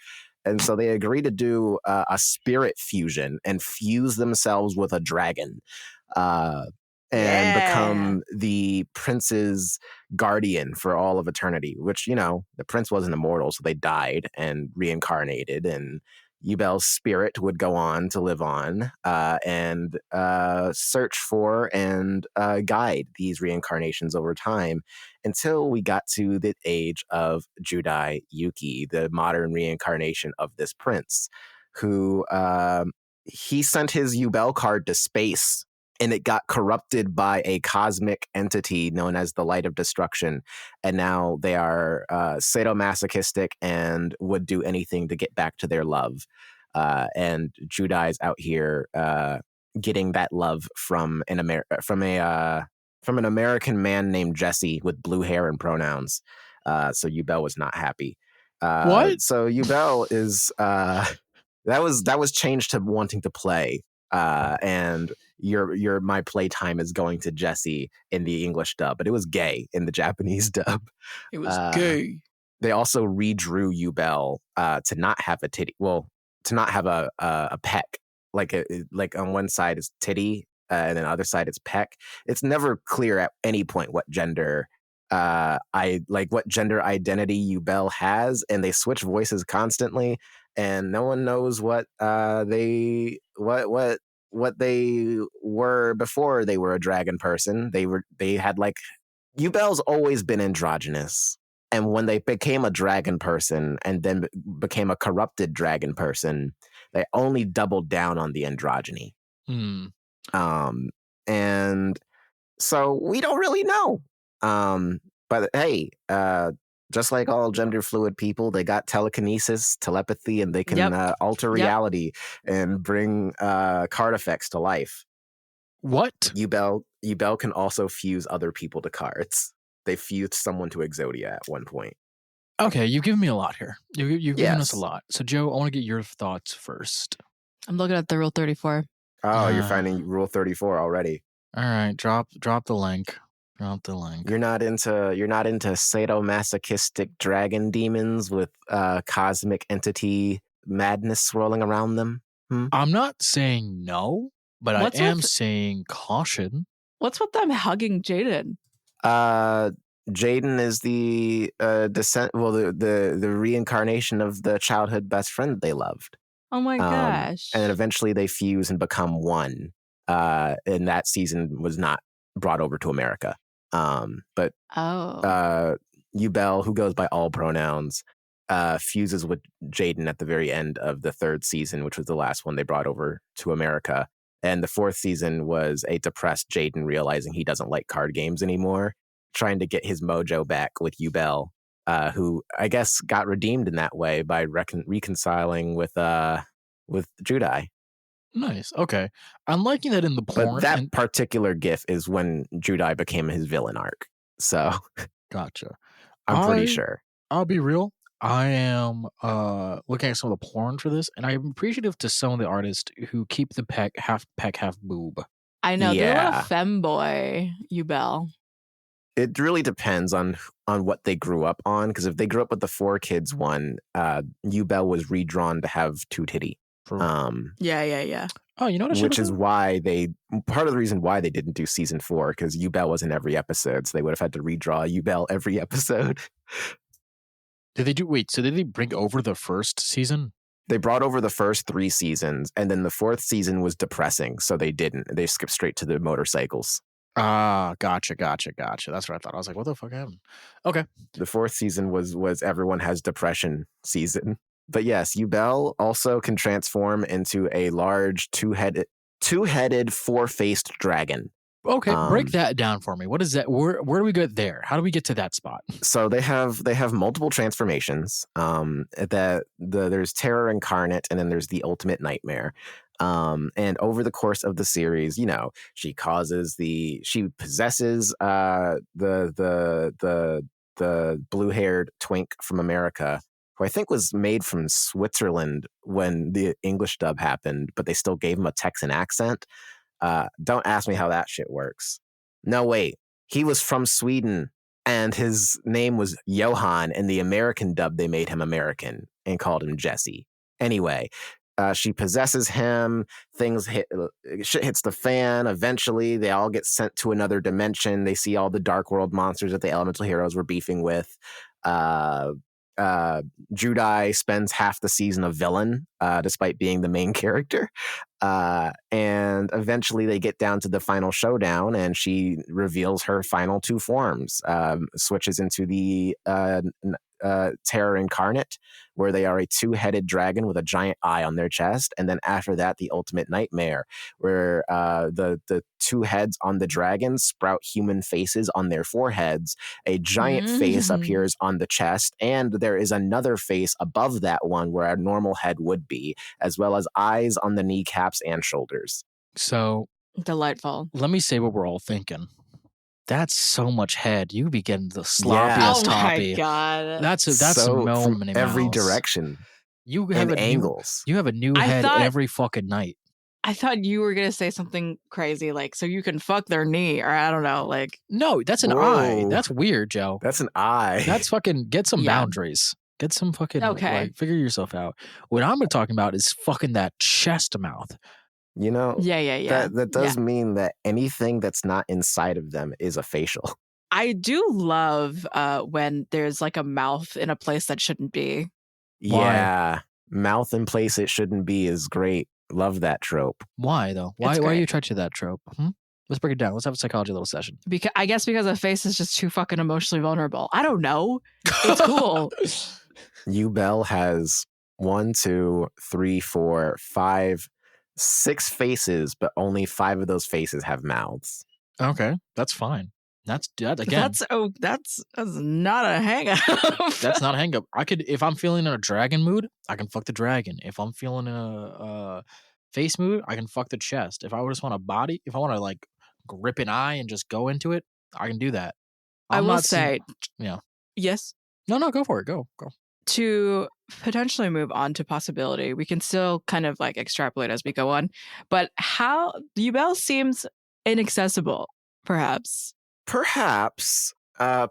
And so they agree to do a spirit fusion and fuse themselves with a dragon. And become the prince's guardian for all of eternity, which, you know, the prince wasn't immortal, so they died and reincarnated, and Yubel's spirit would go on to live on and search for and guide these reincarnations over time until we got to the age of Judai Yuki, the modern reincarnation of this prince, who he sent his Yubel card to space, and it got corrupted by a cosmic entity known as the Light of Destruction. And now they are sadomasochistic and would do anything to get back to their love. And Judai's out here getting that love from an American man named Jesse with blue hair and pronouns. So Yubel was not happy. What? So Yubel is that was changed to wanting to play. And my playtime is going to Jesse in the English dub, but it was gay in the Japanese dub. It was gay. They also redrew Yubel to not have a titty. Well, to not have a peck. Like on one side is titty, and then the other side is peck. It's never clear at any point what gender what gender identity Yubel has, and they switch voices constantly, and no one knows what they were before they were a dragon person. They had like, Yubel's always been androgynous, and when they became a dragon person and then became a corrupted dragon person, they only doubled down on the androgyny. And so we don't really know. But hey, just like all gender fluid people, they got telekinesis, telepathy, and they can alter reality and bring card effects to life. What? Yubel can also fuse other people to cards. They fused someone to Exodia at one point. Okay, you've given me a lot here. You've given us a lot. So Joe, I want to get your thoughts first. I'm looking at the Rule 34. Oh, you're finding Rule 34 already. All right, drop the link. Drop the link. You're not into sadomasochistic dragon demons with cosmic entity madness swirling around them? I'm not saying no, but I am saying caution. What's with them hugging Jaden? Jaden is the the reincarnation of the childhood best friend they loved. Oh my gosh. And then eventually they fuse and become one. And that season was not brought over to America. But Yubel, who goes by all pronouns, fuses with Jaden at the very end of the 3rd season, which was the last one they brought over to America. And the 4th season was a depressed Jaden realizing he doesn't like card games anymore, trying to get his mojo back with Yubel, who I guess got redeemed in that way by reconciling with Judai. Nice. Okay. I'm liking that in the porn. But that particular gif is when Judai became his villain arc. So gotcha. I'm pretty sure. I'll be real. I am looking at some of the porn for this, and I'm appreciative to some of the artists who keep the peck, half boob. I know. They're a femboy, Yubel. It really depends on what they grew up on, because if they grew up with the 4 kids one, Yubel was redrawn to have 2 titty. Yeah. Oh, you know what? Which is why part of the reason why they didn't do season 4, because Yubel was in every episode, so they would have had to redraw Yubel every episode. So did they bring over the 1st season? They brought over the first 3 seasons, and then the 4th season was depressing, so they didn't. They skipped straight to the motorcycles. Ah, gotcha. That's what I thought. I was like, what the fuck happened? Okay. The 4th season was everyone has depression season. But yes, Yubel also can transform into a large two-headed, 4-faced dragon. Okay, break that down for me. What is that? Where do we get there? How do we get to that spot? So they have multiple transformations. There's Terror Incarnate, and then there's the Ultimate Nightmare. And over the course of the series, she possesses the blue-haired twink from America, who I think was made from Switzerland when the English dub happened, but they still gave him a Texan accent. Don't ask me how that shit works. No, wait. He was from Sweden, and his name was Johan. In the American dub, they made him American and called him Jesse. Anyway, she possesses him. Shit hits the fan. Eventually, they all get sent to another dimension. They see all the Dark World monsters that the elemental heroes were beefing with. Judai spends half the season a villain, despite being the main character. And eventually they get down to the final showdown, and she reveals her final 2 forms, switches into the Terror Incarnate, where they are a 2-headed dragon with a giant eye on their chest. And then after that, the Ultimate Nightmare, where the 2 heads on the dragon sprout human faces on their foreheads. A giant face appears on the chest, and there is another face above that one where a normal head would be, as well as eyes on the kneecaps and shoulders. So delightful. Let me say what we're all thinking. That's so much head. You be getting the sloppiest toppy. Oh my god. That's so so from many every miles. direction. You have angles. You have a new head every fucking night. I thought you were gonna say something crazy, like, so you can fuck their knee, or I don't know, like. No, that's an eye. That's weird, Joe. That's an eye. That's fucking, get some boundaries. Get some fucking, figure yourself out. What I'm talking about is fucking that chest mouth. Yeah. That does mean that anything that's not inside of them is a facial. I do love when there's like a mouth in a place that shouldn't be. Yeah. Mouth in place it shouldn't be is great. Love that trope. Why though? Why are you attracted to that trope? Let's break it down. Let's have a psychology little session. I guess because a face is just too fucking emotionally vulnerable. I don't know. It's cool. Yubel has 1, 2, 3, 4, 5, 6 faces, but only 5 of those faces have mouths. Okay, that's fine. That's again. That's not a hang up. That's not a hang up. I could, if I'm feeling in a dragon mood, I can fuck the dragon. If I'm feeling in a face mood, I can fuck the chest. If I just want a body, if I want to like grip an eye and just go into it, I can do that. I will say, yes. No, go for it. Go. To potentially move on to possibility, we can still kind of like extrapolate as we go on. But how Yubel seems inaccessible, perhaps. Perhaps. To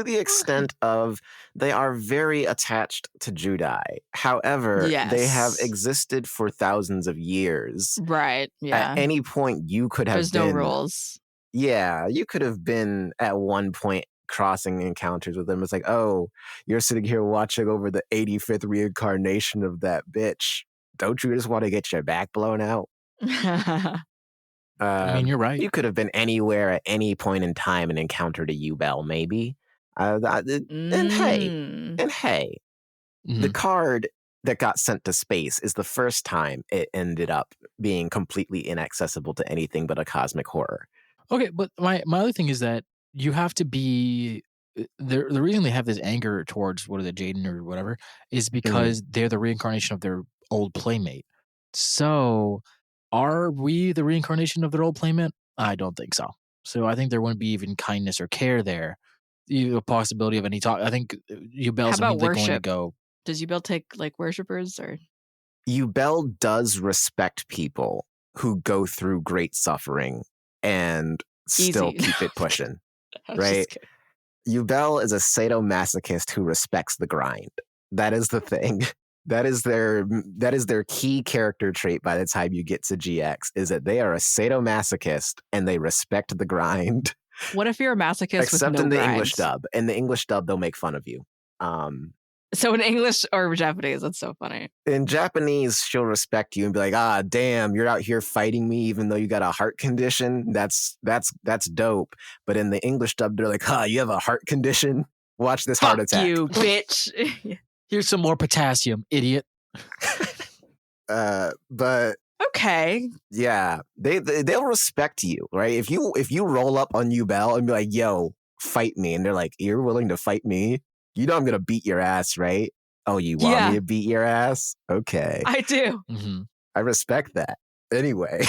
the extent of they are very attached to Judai. However, they have existed for thousands of years. Right. Yeah. At any point, you could have. There's no rules. Yeah, you could have been at one point crossing encounters with them. It's like, oh, you're sitting here watching over the 85th reincarnation of that bitch. Don't you just want to get your back blown out? I mean, you're right. You could have been anywhere at any point in time and encountered a Yubel, maybe. And hey, the card that got sent to space is the first time it ended up being completely inaccessible to anything but a cosmic horror. Okay, but my other thing is that you have to be the reason they have this anger towards what is it, Jaden or whatever, is because they're the reincarnation of their old playmate. So, are we the reincarnation of their old playmate? I don't think so. So I think there wouldn't be even kindness or care there. The possibility of any talk. I think Yubel's immediately going to go. Does Yubel take like worshippers or? Yubel does respect people who go through great suffering and still keep it pushing. Right? Yubel is a sadomasochist who respects the grind. That is the thing. That is their key character trait by the time you get to GX, is that they are a sadomasochist and they respect the grind. What if you're a masochist except with no in the grind? English dub? In the English dub, they'll make fun of you. So in English or Japanese, that's so funny. In Japanese, she'll respect you and be like, "Ah, damn, you're out here fighting me, even though you got a heart condition. That's dope." But in the English dub, they're like, you have a heart condition? Watch this heart Fuck attack. you, bitch. Here's some more potassium, idiot. But okay, yeah, they'll respect you, right? If you roll up on Yubel and be like, "Yo, fight me," and they're like, "You're willing to fight me? You know I'm gonna beat your ass, right? Oh, you want me to beat your ass? Okay, I do. Mm-hmm. I respect that." Anyway,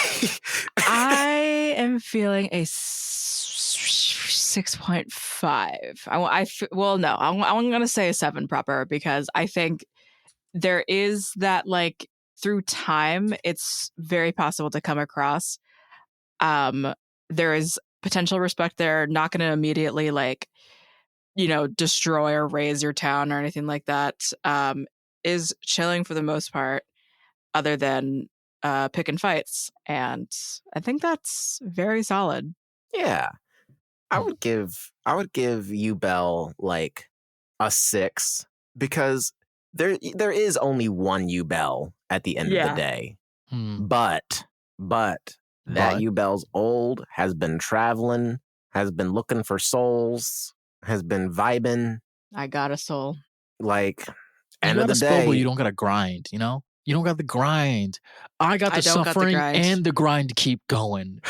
I am feeling a 6.5. Well, no, I'm gonna say a 7 proper because I think there is that like through time, it's very possible to come across. There is potential respect there. Not going to immediately like, destroy or raise your town or anything like that. Is chilling for the most part, other than pick and fights, and I think that's very solid. yeah, I would give Yubel like a 6 because there is only one Yubel at the end of the day. But that Yubel's old, has been traveling, has been looking for souls, has been vibing. I got a soul. Like, You end of got the a spell, but day, you don't got to grind, You don't got the grind. I got the suffering and the grind to keep going.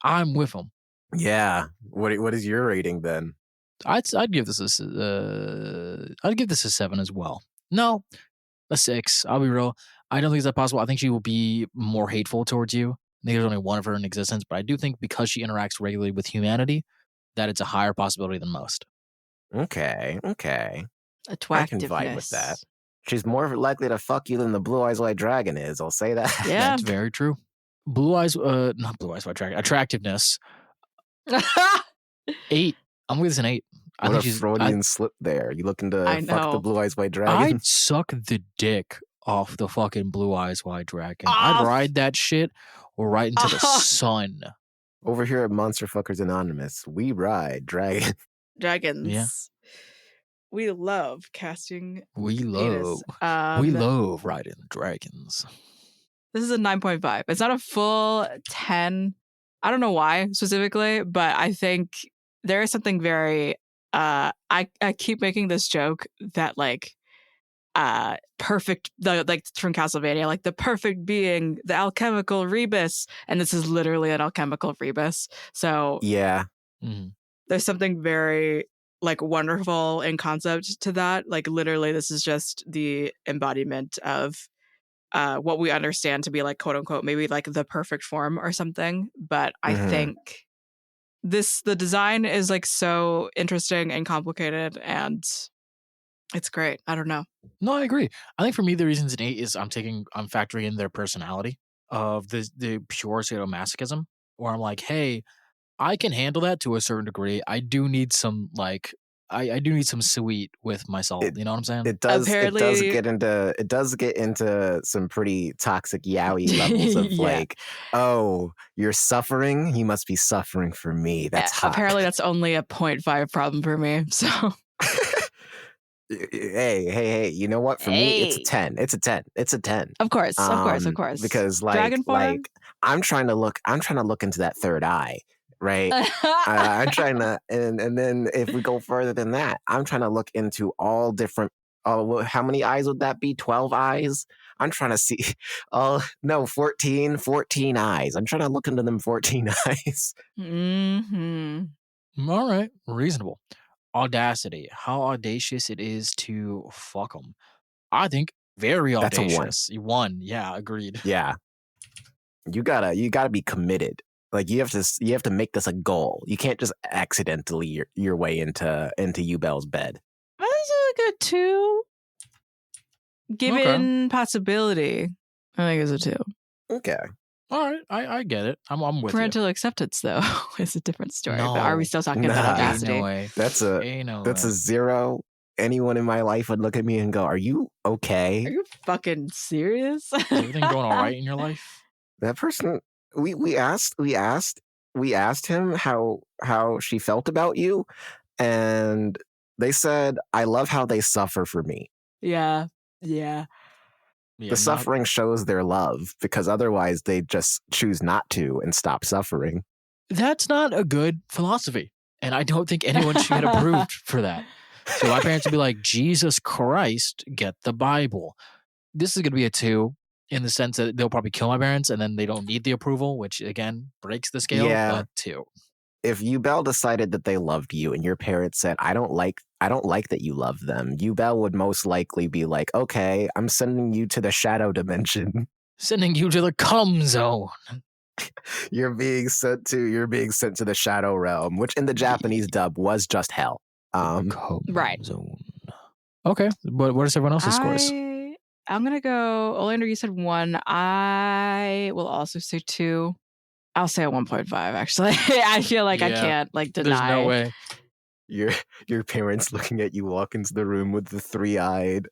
I'm with him. Yeah. What is your rating then? I'd give this a 7 as well. No, a 6. I'll be real. I don't think it's that possible. I think she will be more hateful towards you. I think there's only one of her in existence, but I do think because she interacts regularly with humanity, that it's a higher possibility than most. Okay. Attractiveness. I can vibe with that. She's more likely to fuck you than the blue eyes white dragon is. I'll say that. Yeah, that's very true. Not blue eyes white dragon. Attractiveness. 8. I'm with this an 8. I think she's Freudian slip there. You looking to fuck the blue eyes white dragon? I'd suck the dick off the fucking blue eyes white dragon. I'd ride that shit right into the sun. Over here at Monster Fuckers Anonymous, we ride dragons. Yeah. We love casting. We love riding dragons. This is a 9.5. It's not a full 10. I don't know why specifically, but I think there is something very I keep making this joke that like perfect, like from Castlevania, like the perfect being, the alchemical rebus, and this is literally an alchemical rebus. So yeah, there's something very like wonderful in concept to that. Like literally, this is just the embodiment of what we understand to be like quote unquote maybe like the perfect form or something. But I think the design is like so interesting and complicated, and it's great. I don't know. No, I agree. I think for me the reasons an 8 is I'm factoring in their personality of the pure sadomasochism, where I'm like, hey, I can handle that to a certain degree. I do need some like I do need some sweet with myself. You know what I'm saying? It does get into some pretty toxic yaoi levels of like, oh, you're suffering? You must be suffering for me. That's hot. Apparently that's only a 0.5 problem for me. So Hey, you know what? For me, it's a 10. It's a 10. Of course. Because Dragon form? I'm trying to look into that third eye. Right. I'm trying to, and then if we go further than that, I'm trying to look into all different. How many eyes would that be? 12 eyes. I'm trying to see. 14 eyes. I'm trying to look into them 14 eyes. All right, reasonable. Audacity. How audacious it is to fuck them. I think very audacious. That's a 1. Yeah, agreed. Yeah. You gotta be committed. Like you have to make this a goal. You can't just accidentally your way into Yubel's bed. That's a good 2. Given possibility, I think it's a 2. Okay. All right, I get it. I'm with Parental acceptance though is a different story. No. But are we still talking about audacity? No way. That's a 0. Anyone in my life would look at me and go, "Are you okay? Are you fucking serious? Is everything going all right in your life?" That person. We asked him how she felt about you, and They said, I love how they suffer for me. Yeah. The suffering shows their love because otherwise they just choose not to and stop suffering. That's not a good philosophy. And I don't think anyone should get approved for that. So my parents would be like, Jesus Christ, get the Bible. This is going to be a 2 in the sense that they'll probably kill my parents and then they don't need the approval, which again breaks the scale. Yeah. But 2. If Yubel decided that they loved you and your parents said, I don't like that you love them, Yubel would most likely be like, okay, I'm sending you to the shadow dimension. Sending you to the cum zone. You're being sent to the shadow realm, which in the Japanese dub was just hell. Right. Zone. Okay, but what is everyone else's scores? I'm gonna go. Oleander, you said 1. I will also say 2. I'll say a 1.5. Actually, I feel like I can't deny. There's no way. Your parents looking at you walk into the room with the three-eyed,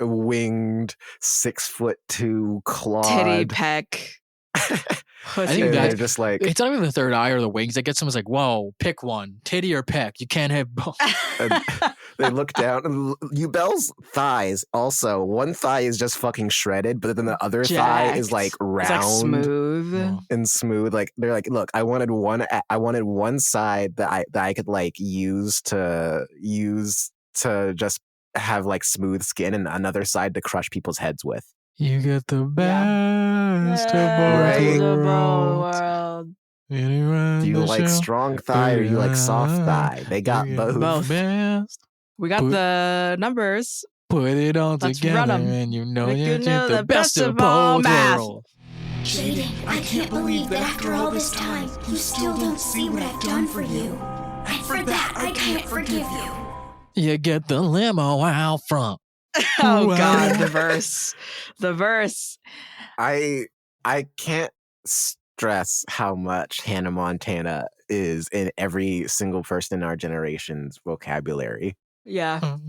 winged, 6'2" clawed titty peck. I think they're just like, it's not even the third eye or the wings that gets someone's like, whoa, pick one, titty or peck. You can't have both. They look down and Yubel's thighs also, one thigh is just fucking shredded, but then the other thigh is like round, it's like smooth and smooth. Like they're like, look, I wanted one side that I could like use to just have like smooth skin, and another side to crush people's heads with. You get the best of both worlds. Do you like strong thigh or you like soft thigh? They got both. We got the numbers. Put it all together and you know you get the best of both worlds. Jaden, I can't believe that after all this time, you still don't see what I've done for you. And for that, I can't forgive you. You get the limo out front. Oh God, the verse. I can't stress how much Hannah Montana is in every single person in our generation's vocabulary. Yeah. All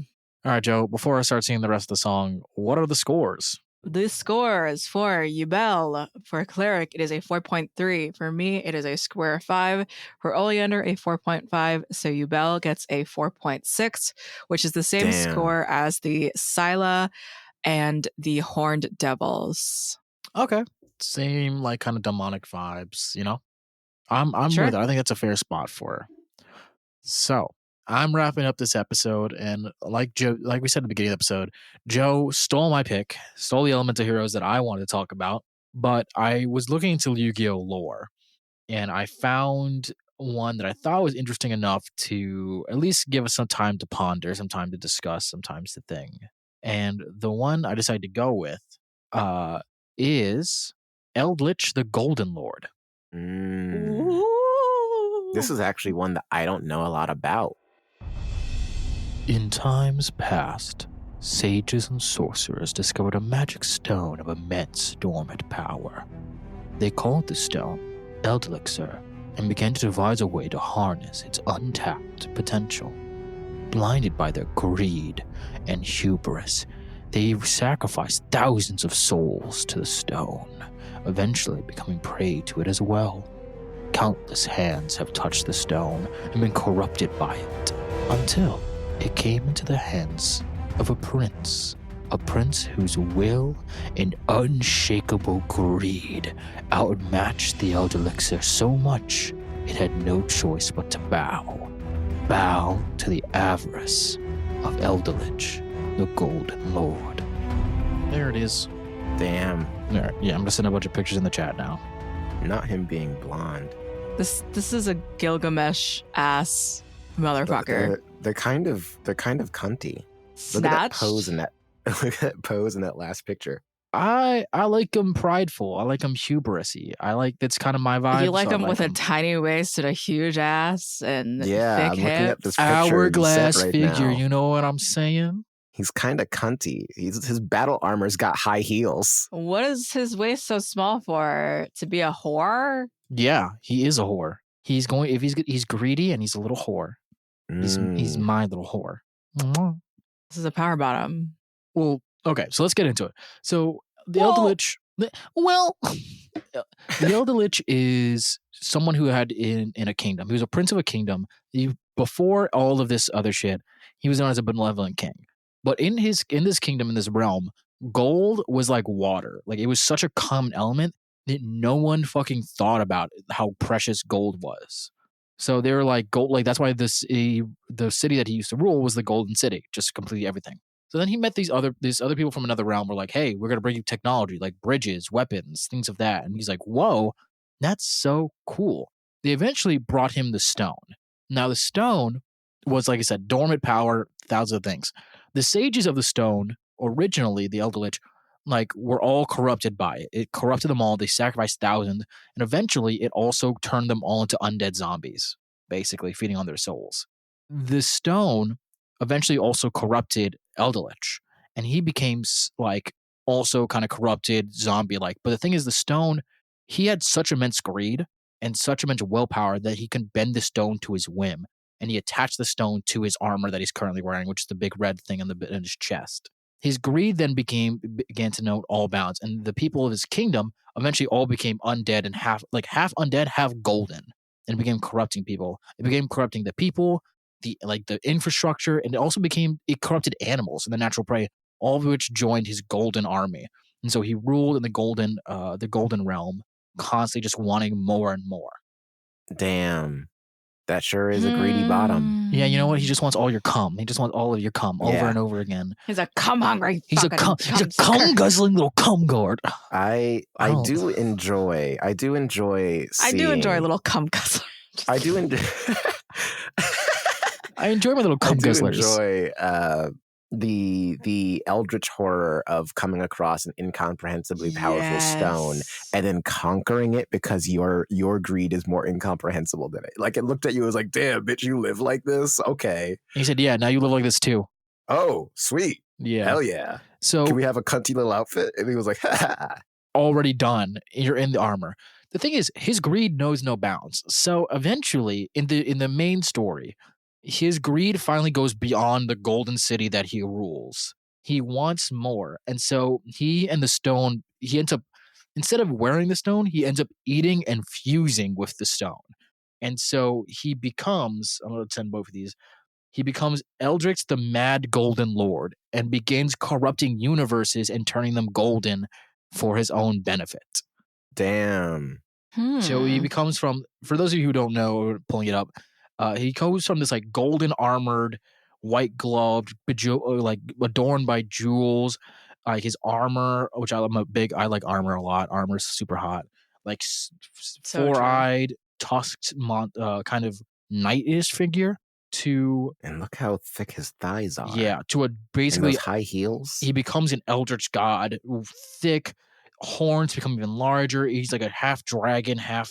right, Joe, before I start singing the rest of the song, what are the scores? The scores for Yubel, for Cleric, it is a 4.3. For me, it is a square 5. For Oleander, a 4.5. So Yubel gets a 4.6, which is the same score as the Scylla and the Horned Devils. Okay. Same, like, kind of demonic vibes, you know? I'm Sure. with it. I think that's a fair spot for her. So, I'm wrapping up this episode, and like we said at the beginning of the episode, Joe stole my pick, stole the Elemental Heroes that I wanted to talk about, but I was looking into Yu-Gi-Oh! Lore, and I found one that I thought was interesting enough to at least give us some time to ponder, some time to discuss, sometimes to think. And the one I decided to go with is Eldlich the Golden Lord. This is actually one that I don't know a lot about. In times past, sages and sorcerers discovered a magic stone of immense dormant power. They called the stone Eldlich and began to devise a way to harness its untapped potential. Blinded by their greed and hubris, they sacrificed thousands of souls to the stone, eventually becoming prey to it as well. Countless hands have touched the stone and been corrupted by it, until it came into the hands of a prince whose will and unshakable greed outmatched the Eldlich so much it had no choice but to bow to the avarice of Eldlich, the Golden Lord. There it is. Damn. There. Yeah, I'm gonna send a bunch of pictures in the chat now. Not him being blonde. This is a Gilgamesh ass motherfucker. They're kind of cunty. Snatched? Look at that pose in that. Look at that pose in that last picture. I like him prideful. I him hubrisy. That's kind of my vibe. You like so him with a tiny waist and a huge ass and thick I'm looking at hips. this picture hourglass right figure. now. You know what I'm saying? He's kind of cunty. His battle armor's got high heels. What is his waist so small for? To be a whore? Yeah, he is a whore. He's greedy and he's a little whore. He's my little whore. This is a power bottom. Well, okay, so let's get into it. So the Eldlich, the Eldlich is someone who had in a kingdom. He was a prince of a kingdom. He before all of this other shit, he was known as a benevolent king. But in this kingdom, in this realm, gold was like water. Like it was such a common element that no one fucking thought about how precious gold was. So they were like gold. Like that's why the city that he used to rule was the Golden City, just completely everything. So then he met these other people from another realm. Were like, hey, we're gonna bring you technology, like bridges, weapons, things of that. And he's like, whoa, that's so cool. They eventually brought him the stone. Now the stone was, like I said, dormant power, thousands of things. The sages of the stone, originally the Eldlich, like were all corrupted by it. It corrupted them all. They sacrificed thousands, and eventually it also turned them all into undead zombies, basically feeding on their souls. The stone eventually also corrupted Eldlich, and he became like also kind of corrupted zombie-like. But the thing is, the stone, he had such immense greed and such immense willpower that he can bend the stone to his whim. And he attached the stone to his armor that he's currently wearing, which is the big red thing in his chest. His greed then began to know all bounds, and the people of his kingdom eventually all became undead and half undead, half golden, and became corrupting people. It became corrupting the people, the infrastructure, and it corrupted animals and the natural prey, all of which joined his golden army. And so he ruled in the golden realm, constantly just wanting more and more. Damn. That sure is a greedy bottom. Yeah, you know what? He just wants all your cum. He just wants all of your cum over and over again. He's a cum hungry. He's a cum guzzling little cum guard. I do enjoy. Seeing, I do enjoy a little cum guzzler. I do enjoy. I enjoy my little cum guzzlers. Enjoy the eldritch horror of coming across an incomprehensibly powerful stone and then conquering it because your greed is more incomprehensible than it. Like it looked at you and was like, damn, bitch, you live like this? Okay. He said, yeah, now you live like this too. Oh, sweet. Yeah. Hell yeah. So can we have a cunty little outfit? And he was like, ha. Already done. You're in the armor. The thing is, his greed knows no bounds. So eventually, in the main story, his greed finally goes beyond the golden city that he rules. He wants more. And so he and the stone, he ends up, instead of wearing the stone, he ends up eating and fusing with the stone. And so he becomes, I'm going to send both of these, he becomes Eldrix the Mad Golden Lord and begins corrupting universes and turning them golden for his own benefit. Damn. So he becomes from, for those of you who don't know, or pulling it up, he goes from this like golden armored, white gloved, like adorned by jewels, like his armor, which I like armor a lot. Armor's super hot. Like four-eyed, tusked, kind of knight-ish figure to, and look how thick his thighs are. Yeah, to a basically and those high heels. He becomes an eldritch god, thick. Horns become even larger. He's like a half dragon, half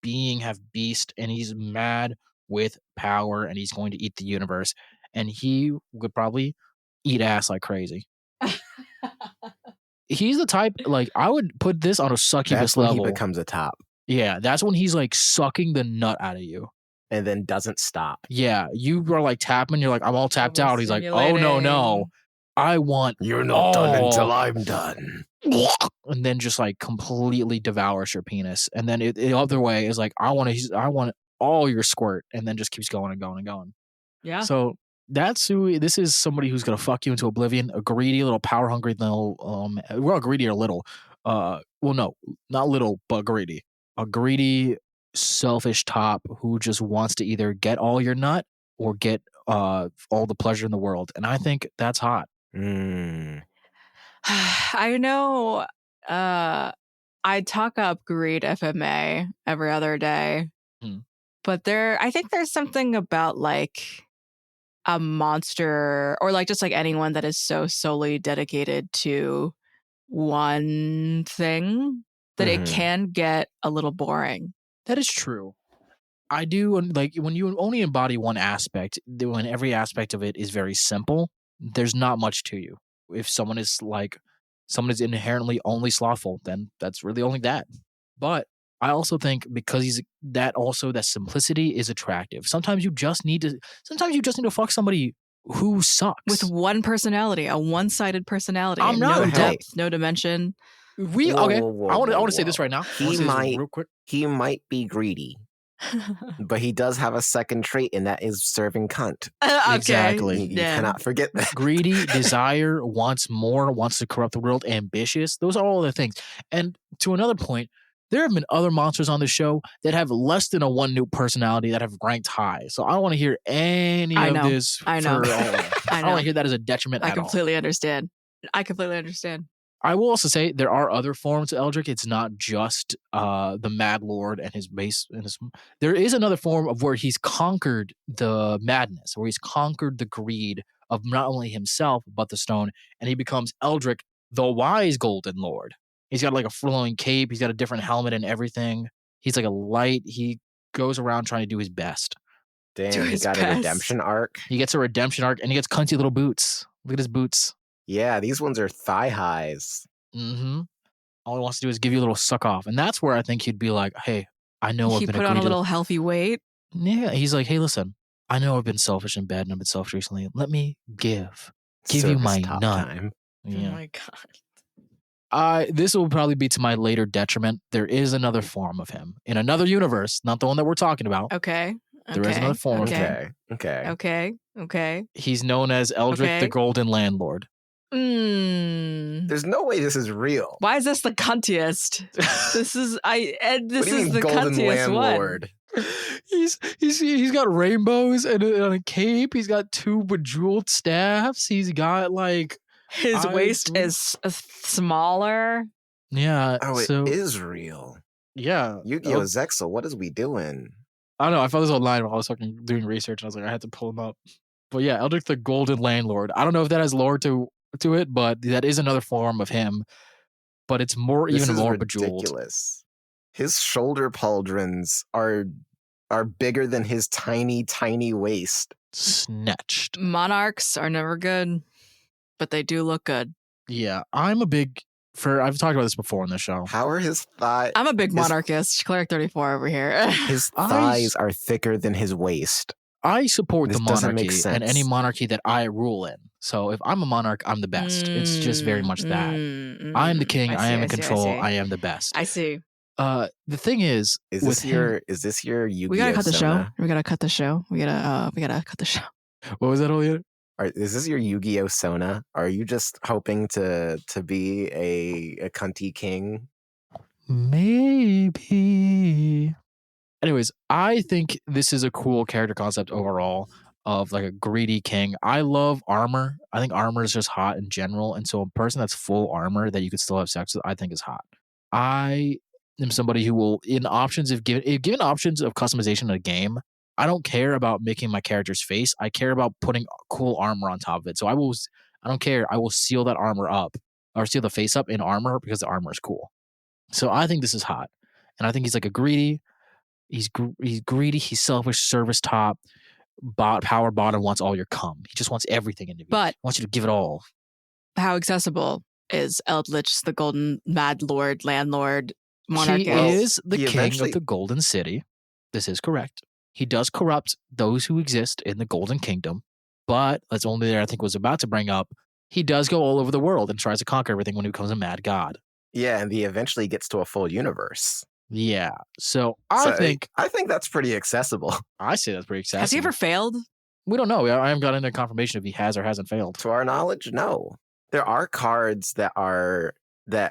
being, half beast, and he's mad with power, and he's going to eat the universe. And he would probably eat ass like crazy. He's the type, like, I would put this on a succubus level. He becomes a top. Yeah, that's when he's like sucking the nut out of you. And then doesn't stop. Yeah, you are like tapping, you're like, I'm all tapped out. He's like, oh, no. I want You're not done until I'm done. And then just like completely devours your penis. And then the other way is like, I want all your squirt, and then just keeps going and going and going. Yeah. So this is somebody who's gonna fuck you into oblivion, a greedy little power hungry little we're all greedy or little. Well, no, not little, but greedy. A greedy, selfish top who just wants to either get all your nut or get all the pleasure in the world. And I think that's hot. I know I talk up greed FMA every other day, but I think there's something about like a monster or like just like anyone that is so solely dedicated to one thing that it can get a little boring. That is true. I do, like, when you only embody one aspect, when every aspect of it is very simple, there's not much to you. If someone is inherently only slothful, then that's really only that. But I also think because that simplicity is attractive. Sometimes you just need to fuck somebody who sucks. With one personality, a one-sided personality. No depth, no dimension. I want to say this right now. He might be greedy. But he does have a second trait, and that is serving cunt. Okay. Exactly. You cannot forget that. Greedy, desire, wants more, wants to corrupt the world, ambitious. Those are all the things. And to another point, there have been other monsters on the show that have less than a one new personality that have ranked high. So I don't want to hear any of this. I know. I don't want to hear that as a detriment at all. I completely understand. I will also say there are other forms of Eldlich. It's not just the Mad Lord and his base. There is another form of where he's conquered the madness, where he's conquered the greed of not only himself, but the stone, and he becomes Eldlich, the wise Golden Lord. He's got like a flowing cape. He's got a different helmet and everything. He's like a light. He goes around trying to do his best. Damn, he got a redemption arc. He gets a redemption arc, and he gets cunty little boots. Look at his boots. Yeah, these ones are thigh highs. Mm-hmm. All he wants to do is give you a little suck off. And that's where I think he'd be like, hey, I know I've been put on a little healthy weight. Yeah, he's like, hey, listen, I know I've been selfish and bad and I've been selfish recently. Let me give you my nut. Time. Yeah. Oh my God. This will probably be to my later detriment. There is another form of him in another universe, not the one that we're talking about. Okay. There is another form of him. Okay. He's known as Eldlich the Golden Landlord. There's no way this is real. Why is this the cuntiest? This is the Golden cuntiest Landlord? one. He's got rainbows and a cape. He's got two bejeweled staffs. He's got like his waist is smaller. Yeah. Oh, it is real. Yeah. Yu-Gi-Oh! Zexal, what is we doing? I don't know. I found this online while I was doing research, and I was like, I had to pull him up. But yeah, Eldlich the Golden Landlord. I don't know if that has lore to it, but that is another form of him. But it's even more bejeweled. Ridiculous. His shoulder pauldrons are bigger than his tiny, tiny waist. Snatched. Monarchs are never good, but they do look good. Yeah, I've talked about this before on the show. How are his thighs? I'm a big monarchist. Cleric 34 over here. His thighs are thicker than his waist. I support the monarchy and any monarchy that I rule in. So if I'm a monarch, I'm the best. It's just very much that. I am the king. I am in control. I am the best. I see. The thing is this your Yu-Gi-Oh! We gotta cut the show. We gotta cut the show. We gotta cut the show. What was that, Oleander? Is this your Yu-Gi-Oh! Sona? Are you just hoping to be a cunty king? Maybe. Anyways, I think this is a cool character concept overall of like a greedy king. I love armor. I think armor is just hot in general. And so a person that's full armor that you could still have sex with, I think is hot. I am somebody who will, if given options of customization in a game, I don't care about making my character's face. I care about putting cool armor on top of it. So I don't care. I will seal that armor up or seal the face up in armor because the armor is cool. So I think this is hot. And I think he's like a greedy. He's greedy. He's selfish. Service top. Power bottom wants all your cum. He just wants everything in you. But he wants you to give it all. How accessible is Eldlich, the Golden Mad Lord, Landlord, Monarch? He is the king of the Golden City. This is correct. He does corrupt those who exist in the Golden Kingdom. But that's only there I think was about to bring up. He does go all over the world and tries to conquer everything when he becomes a mad god. Yeah, and he eventually gets to a full universe. Yeah. So I think that's pretty accessible. I say that's pretty accessible. Has he ever failed? We don't know. I haven't gotten any confirmation if he has or hasn't failed. To our knowledge, no. There are cards that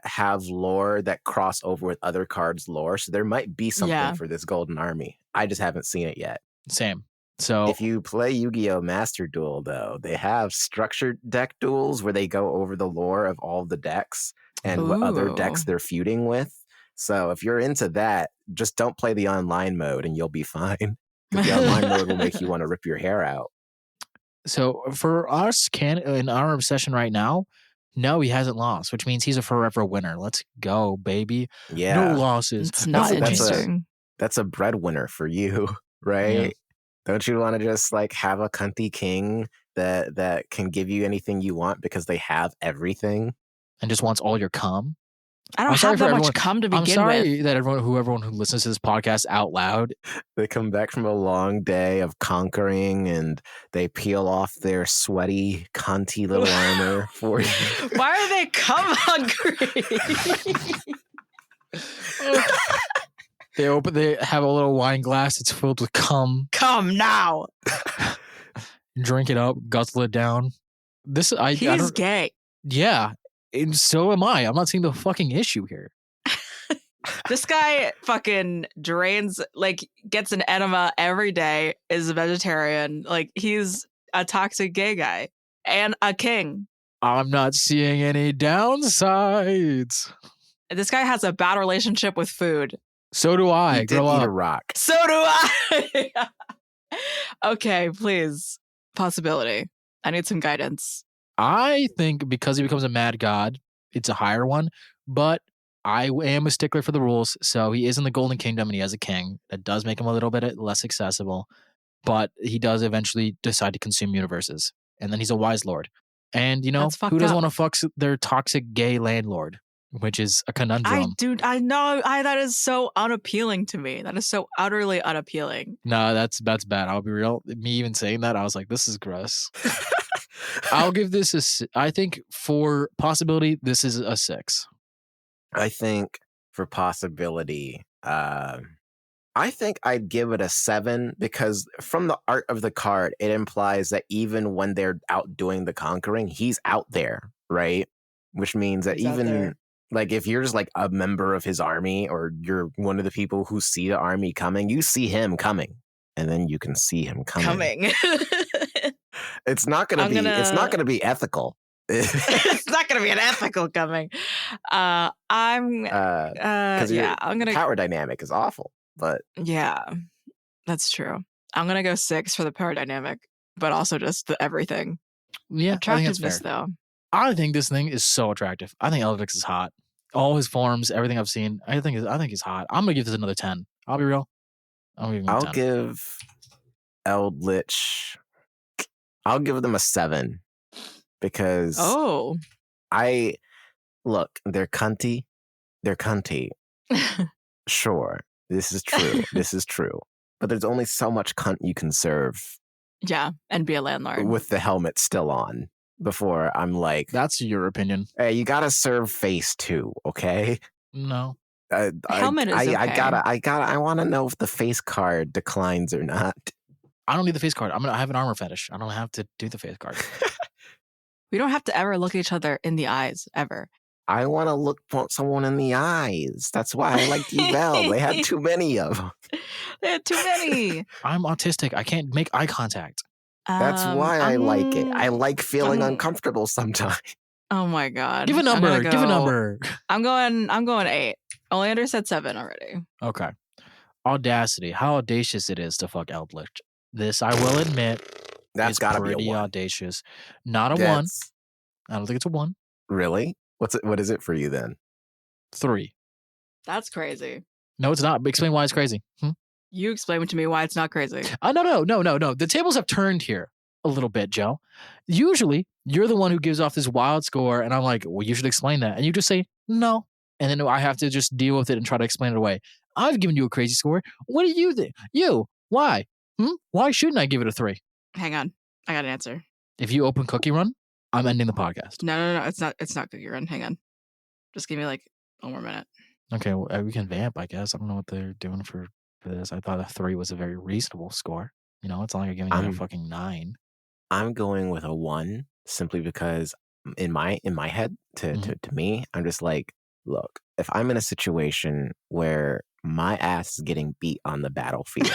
have lore that cross over with other cards' lore, so there might be something for this Golden Army. I just haven't seen it yet. Same. So if you play Yu-Gi-Oh! Master Duel, though, they have structured deck duels where they go over the lore of all the decks and what other decks they're feuding with. So if you're into that, just don't play the online mode and you'll be fine. Because the online mode will make you want to rip your hair out. So for us, in our obsession right now, no, he hasn't lost, which means he's a forever winner. Let's go, baby. Yeah. No losses. It's not interesting. That's a breadwinner for you, right? Yeah. Don't you want to just like have a cunty king that can give you anything you want because they have everything? And just wants all your cum? I don't have that much cum to begin with. I'm sorry that everyone who listens to this podcast out loud. They come back from a long day of conquering and they peel off their sweaty, cunty little armor for you. Why are they cum hungry? They have a little wine glass. It's filled with cum. Come now. Drink it up, guzzle it down. I He's don't, gay. Yeah, and so am I. I'm not seeing the fucking issue here. This guy fucking drains, like, gets an enema every day, is a vegetarian. Like, he's a toxic gay guy and a king. I'm not seeing any downsides. This guy has a bad relationship with food. So do I. He did eat a rock. So do I. Okay, please. Possibility. I need some guidance. I think because he becomes a mad god, it's a higher one, but I am a stickler for the rules. So he is in the Golden Kingdom and he has a king. That does make him a little bit less accessible, but he does eventually decide to consume universes. And then he's a wise lord. And, you know, who doesn't want to fuck their toxic gay landlord, which is a conundrum. I know. That is so unappealing to me. That is so utterly unappealing. No, that's bad. I'll be real. Me even saying that, I was like, this is gross. I'll give this I think for possibility, this is a 6. I think for possibility, I think I'd give it a 7 because from the art of the card, it implies that even when they're out doing the conquering, he's out there, right? Which means that even like if you're just like a member of his army or you're one of the people who see the army coming, you see him coming and then you can see him coming. It's not going to be ethical. It's not going to be an ethical coming. I'm going to power dynamic is awful. But yeah, that's true. I'm gonna go 6 for the power dynamic, but also just the everything. Yeah, attractiveness though. I think this thing is so attractive. I think Eldlich is hot. All his forms, everything I've seen, I think he's hot. I'm gonna give this another 10. I'll be real. I'll give Eldlich. I'll give them a 7 because they're cunty. They're cunty. Sure. This is true. This is true. But there's only so much cunt you can serve. Yeah, and be a landlord. With the helmet still on before I'm like... That's your opinion. Hey, you gotta serve face too, okay? No. Helmet is okay. I want to know if the face card declines or not. I don't need the face card. I have an armor fetish. I don't have to do the face card. We don't have to ever look at each other in the eyes, ever. I want to look someone in the eyes. That's why I liked Yubel. They had too many of them. They had too many. I'm autistic. I can't make eye contact. That's why I like it. I like feeling uncomfortable sometimes. Oh my god! Give a number. Give a number. I'm going 8. Oleander said 7 already. Okay. Audacity. How audacious it is to fuck Eldlich. This I will admit. That's gotta be a 1. Audacious. Not a 1. I don't think it's a 1. Really? What is it for you then? 3. That's crazy. No, it's not. Explain why it's crazy. You explain to me why it's not crazy. No. The tables have turned here a little bit, Joe. Usually, you're the one who gives off this wild score, and I'm like, well, you should explain that. And you just say, no. And then I have to just deal with it and try to explain it away. I've given you a crazy score. What do you think? Why? Why shouldn't I give it a 3? Hang on. I got an answer. If you open Cookie Run, I'm ending the podcast. No. It's not Cookie Run. Hang on. Just give me like 1 more minute. Okay, well, we can vamp, I guess. I don't know what they're doing for this. I thought a 3 was a very reasonable score. You know, it's not like you're giving you a fucking 9. I'm going with a 1 simply because in my head, to me, I'm just like, look, if I'm in a situation where my ass is getting beat on the battlefield,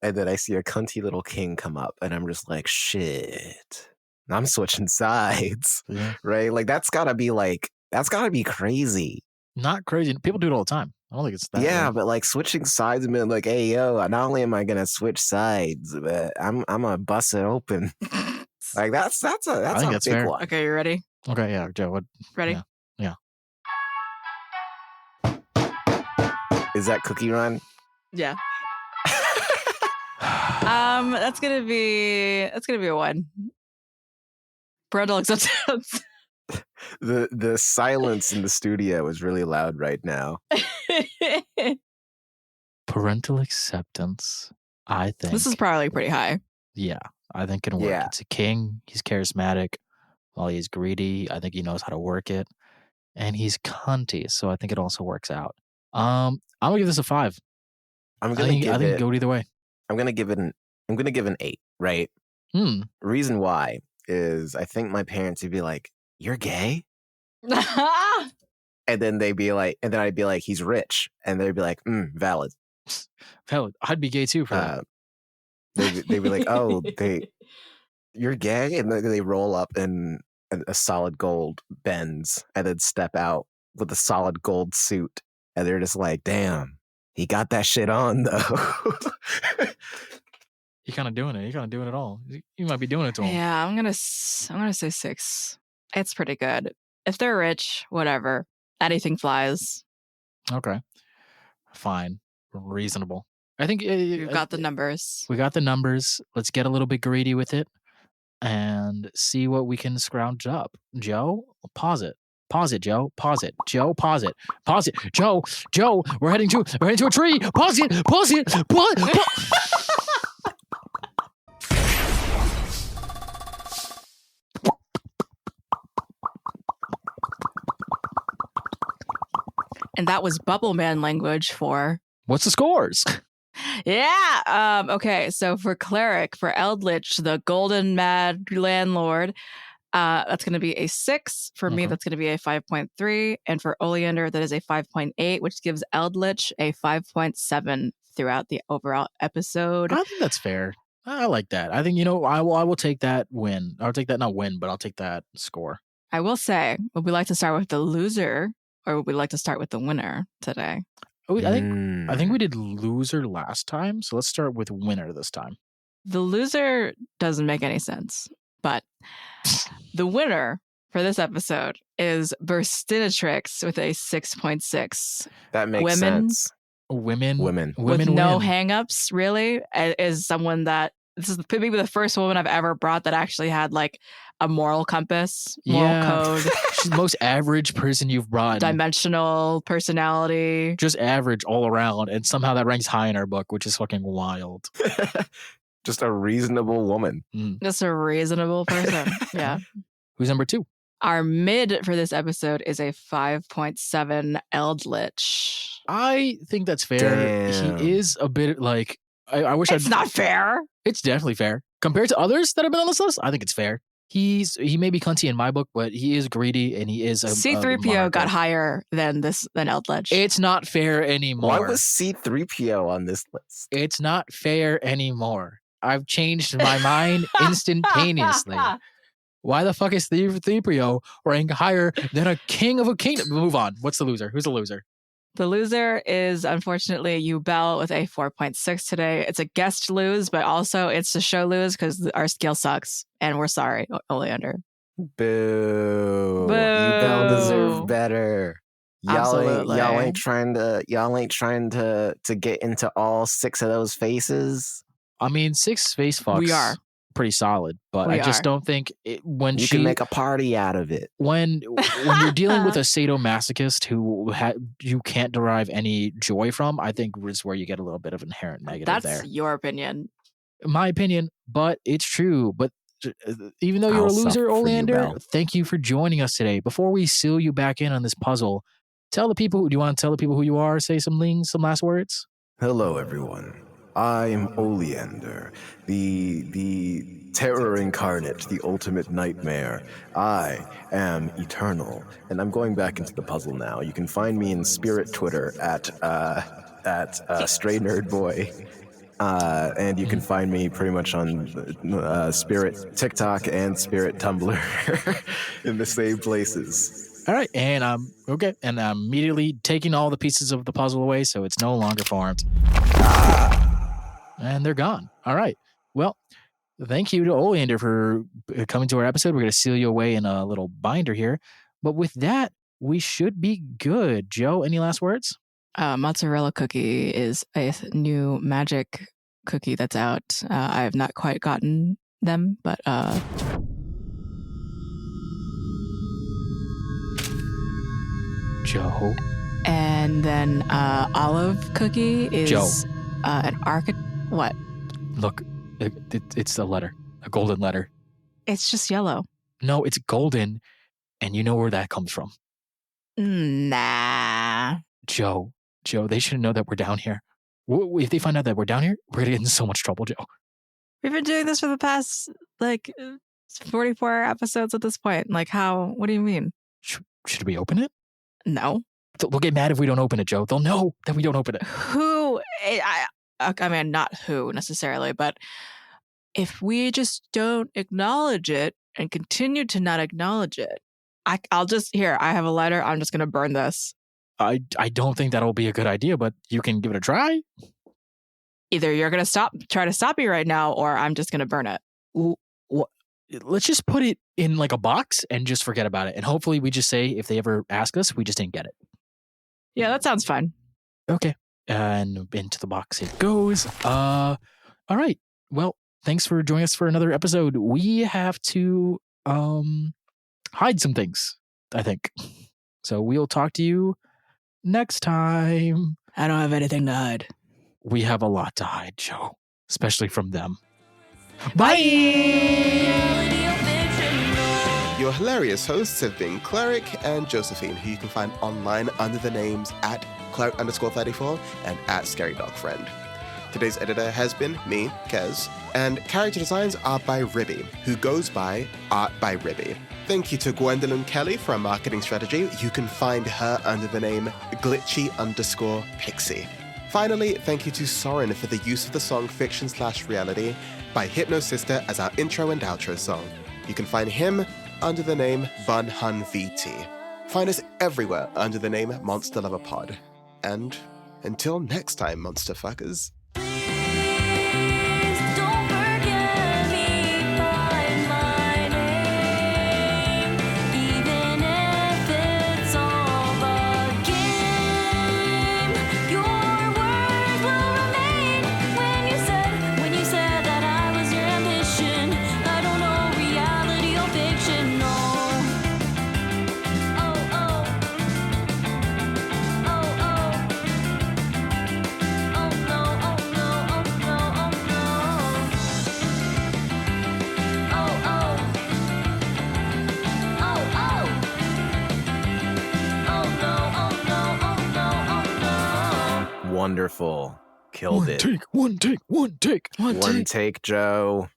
and then I see a cunty little king come up, and I'm just like, shit. I'm switching sides, right? Like that's gotta be crazy. Not crazy. People do it all the time. I don't think it's that. Yeah, but like switching sides and being like, hey, yo, not only am I gonna switch sides, but I'm gonna bust it open. Like that's a big fair. one. Okay, you ready? Okay, yeah, Joe. What? Ready? Yeah. Is that Cookie Run? Yeah. That's gonna be a 1. Parental acceptance. The silence in the studio is really loud right now. Parental acceptance, I think. This is probably pretty high. Yeah, I think it can work. Yeah. It's a king. He's charismatic. While he's greedy, I think he knows how to work it. And he's cunty, so I think it also works out. I'm gonna give this a 5. I'm I gonna think give it it. go either way. I'm gonna give it an 8. Right. Hmm. Reason why is I think my parents would be like, "You're gay," and then they'd be like, and then I'd be like, "He's rich," and they'd be like, "Valid." Valid. I'd be gay too for that. They'd be like, "Oh, you're gay," and then they roll up in a solid gold Benz and then step out with a solid gold suit, and they're just like, "Damn, he got that shit on though." He kind of doing it. He kind of doing it all. You might be doing it to him. Yeah, I'm gonna say 6. It's pretty good. If they're rich, whatever. Anything flies. Okay. Fine. Reasonable. I think We've got the numbers. we got the numbers. Let's get a little bit greedy with it and see what we can scrounge up. Joe, pause it. Pause it, Joe. Pause it. Joe, pause it. Pause it. Joe, we're heading to a tree. Pause it. Pause it. And that was Bubble Man language for... What's the scores? Yeah. Okay. So for Cleric, for Eldlich, the Golden Mad Landlord, that's going to be a 6. For me, that's going to be a 5.3. And for Oleander, that is a 5.8, which gives Eldlich a 5.7 throughout the overall episode. I think that's fair. I like that. I think, I will take that win. I'll take that, not win, but I'll take that score. I will say, would we like to start with the loser or would we like to start with the winner today? I think we did loser last time, so let's start with winner this time. The loser doesn't make any sense, but the winner for this episode is Burstinatrix with a 6.6. That makes sense. Women with no hangups, really, is someone that this is maybe the first woman I've ever brought that actually had like a moral compass, moral code. She's the most average person you've brought. Dimensional personality. Just average all around. And somehow that ranks high in our book, which is fucking wild. Just a reasonable woman. Just a reasonable person. Yeah. Who's number 2? Our mid for this episode is a 5.7 Eldlich. I think that's fair. Damn. He is a bit like... I wish it's not fair. It's definitely fair. Compared to others that have been on this list, I think it's fair. He may be cunty in my book, but he is greedy and he is a C-3PO got higher than Eldlich. It's not fair anymore. Why was C-3PO on this list? It's not fair anymore. I've changed my mind instantaneously. Why the fuck is C-3PO ranked higher than a king of a kingdom? Move on. What's the loser? Who's the loser? The loser is unfortunately Yubel with a 4.6 today. It's a guest lose, but also it's a show lose because our scale sucks. And we're sorry, Oleander. Boo. Boo. Yubel deserve better. Absolutely. Y'all ain't trying to get into all 6 of those faces. I mean, 6 face fucks. We are. Pretty solid, but I just don't think when you can make a party out of it. When you're dealing with a sadomasochist who you can't derive any joy from, I think is where you get a little bit of inherent negative there. That's your opinion. My opinion, but it's true. But even though you're a loser, Oleander, thank you for joining us today. Before we seal you back in on this puzzle, do you want to tell the people who you are? Say some last words? Hello, everyone. I am Oleander, the terror incarnate, the ultimate nightmare. I am eternal, and I'm going back into the puzzle now. You can find me in Spirit Twitter at Stray Nerd Boy, and you can find me pretty much on Spirit TikTok and Spirit Tumblr in the same places. All right, and okay, and I'm immediately taking all the pieces of the puzzle away, so it's no longer formed. And they're gone. All right. Well, thank you to Oleander for coming to our episode. We're going to seal you away in a little binder here. But with that, we should be good. Joe, any last words? Mozzarella cookie is a new magic cookie that's out. I have not quite gotten them, but... Joe. And then olive cookie is Joe. An architect. What? Look, it's a letter, a golden letter. It's just yellow. No, it's golden, and you know where that comes from. Nah. Joe, Joe, they shouldn't know that we're down here. If they find out that we're down here, we're gonna get in so much trouble, Joe. We've been doing this for the past 44 episodes at this point. Like, how? What do you mean? Should we open it? No. They'll get mad if we don't open it, Joe. They'll know that we don't open it. Who? I mean, not who necessarily, but if we just don't acknowledge it and continue to not acknowledge it, I'll just I have a lighter. I'm just gonna burn this. I don't think that'll be a good idea, but you can give it a try. Either you're gonna try to stop me right now, or I'm just gonna burn it. Let's just put it in like a box and just forget about it. And hopefully we just say if they ever ask us, we just didn't get it. Yeah, that sounds fine. Okay. And into the box it goes. All right. Well, thanks for joining us for another episode. We have to hide some things, I think. So we'll talk to you next time. I don't have anything to hide. We have a lot to hide, Joe, especially from them. Bye! Your hilarious hosts have been Cleric and Josephine, who you can find online under the names at Cleric_34 and at ScaryDogFriend. Today's editor has been me, Kez, and character designs are by Ribby, who goes by Art by Ribby. Thank you to Gwendolyn Kelly for our marketing strategy. You can find her under the name Glitchy_Pixie. Finally, thank you to Soren for the use of the song Fiction/Reality by Hypnosister as our intro and outro song. You can find him under the name Bunhun VT. Find us everywhere under the name Monster Lover Pod. And until next time, monster fuckers. Wonderful. Killed it. One take, One take, Joe.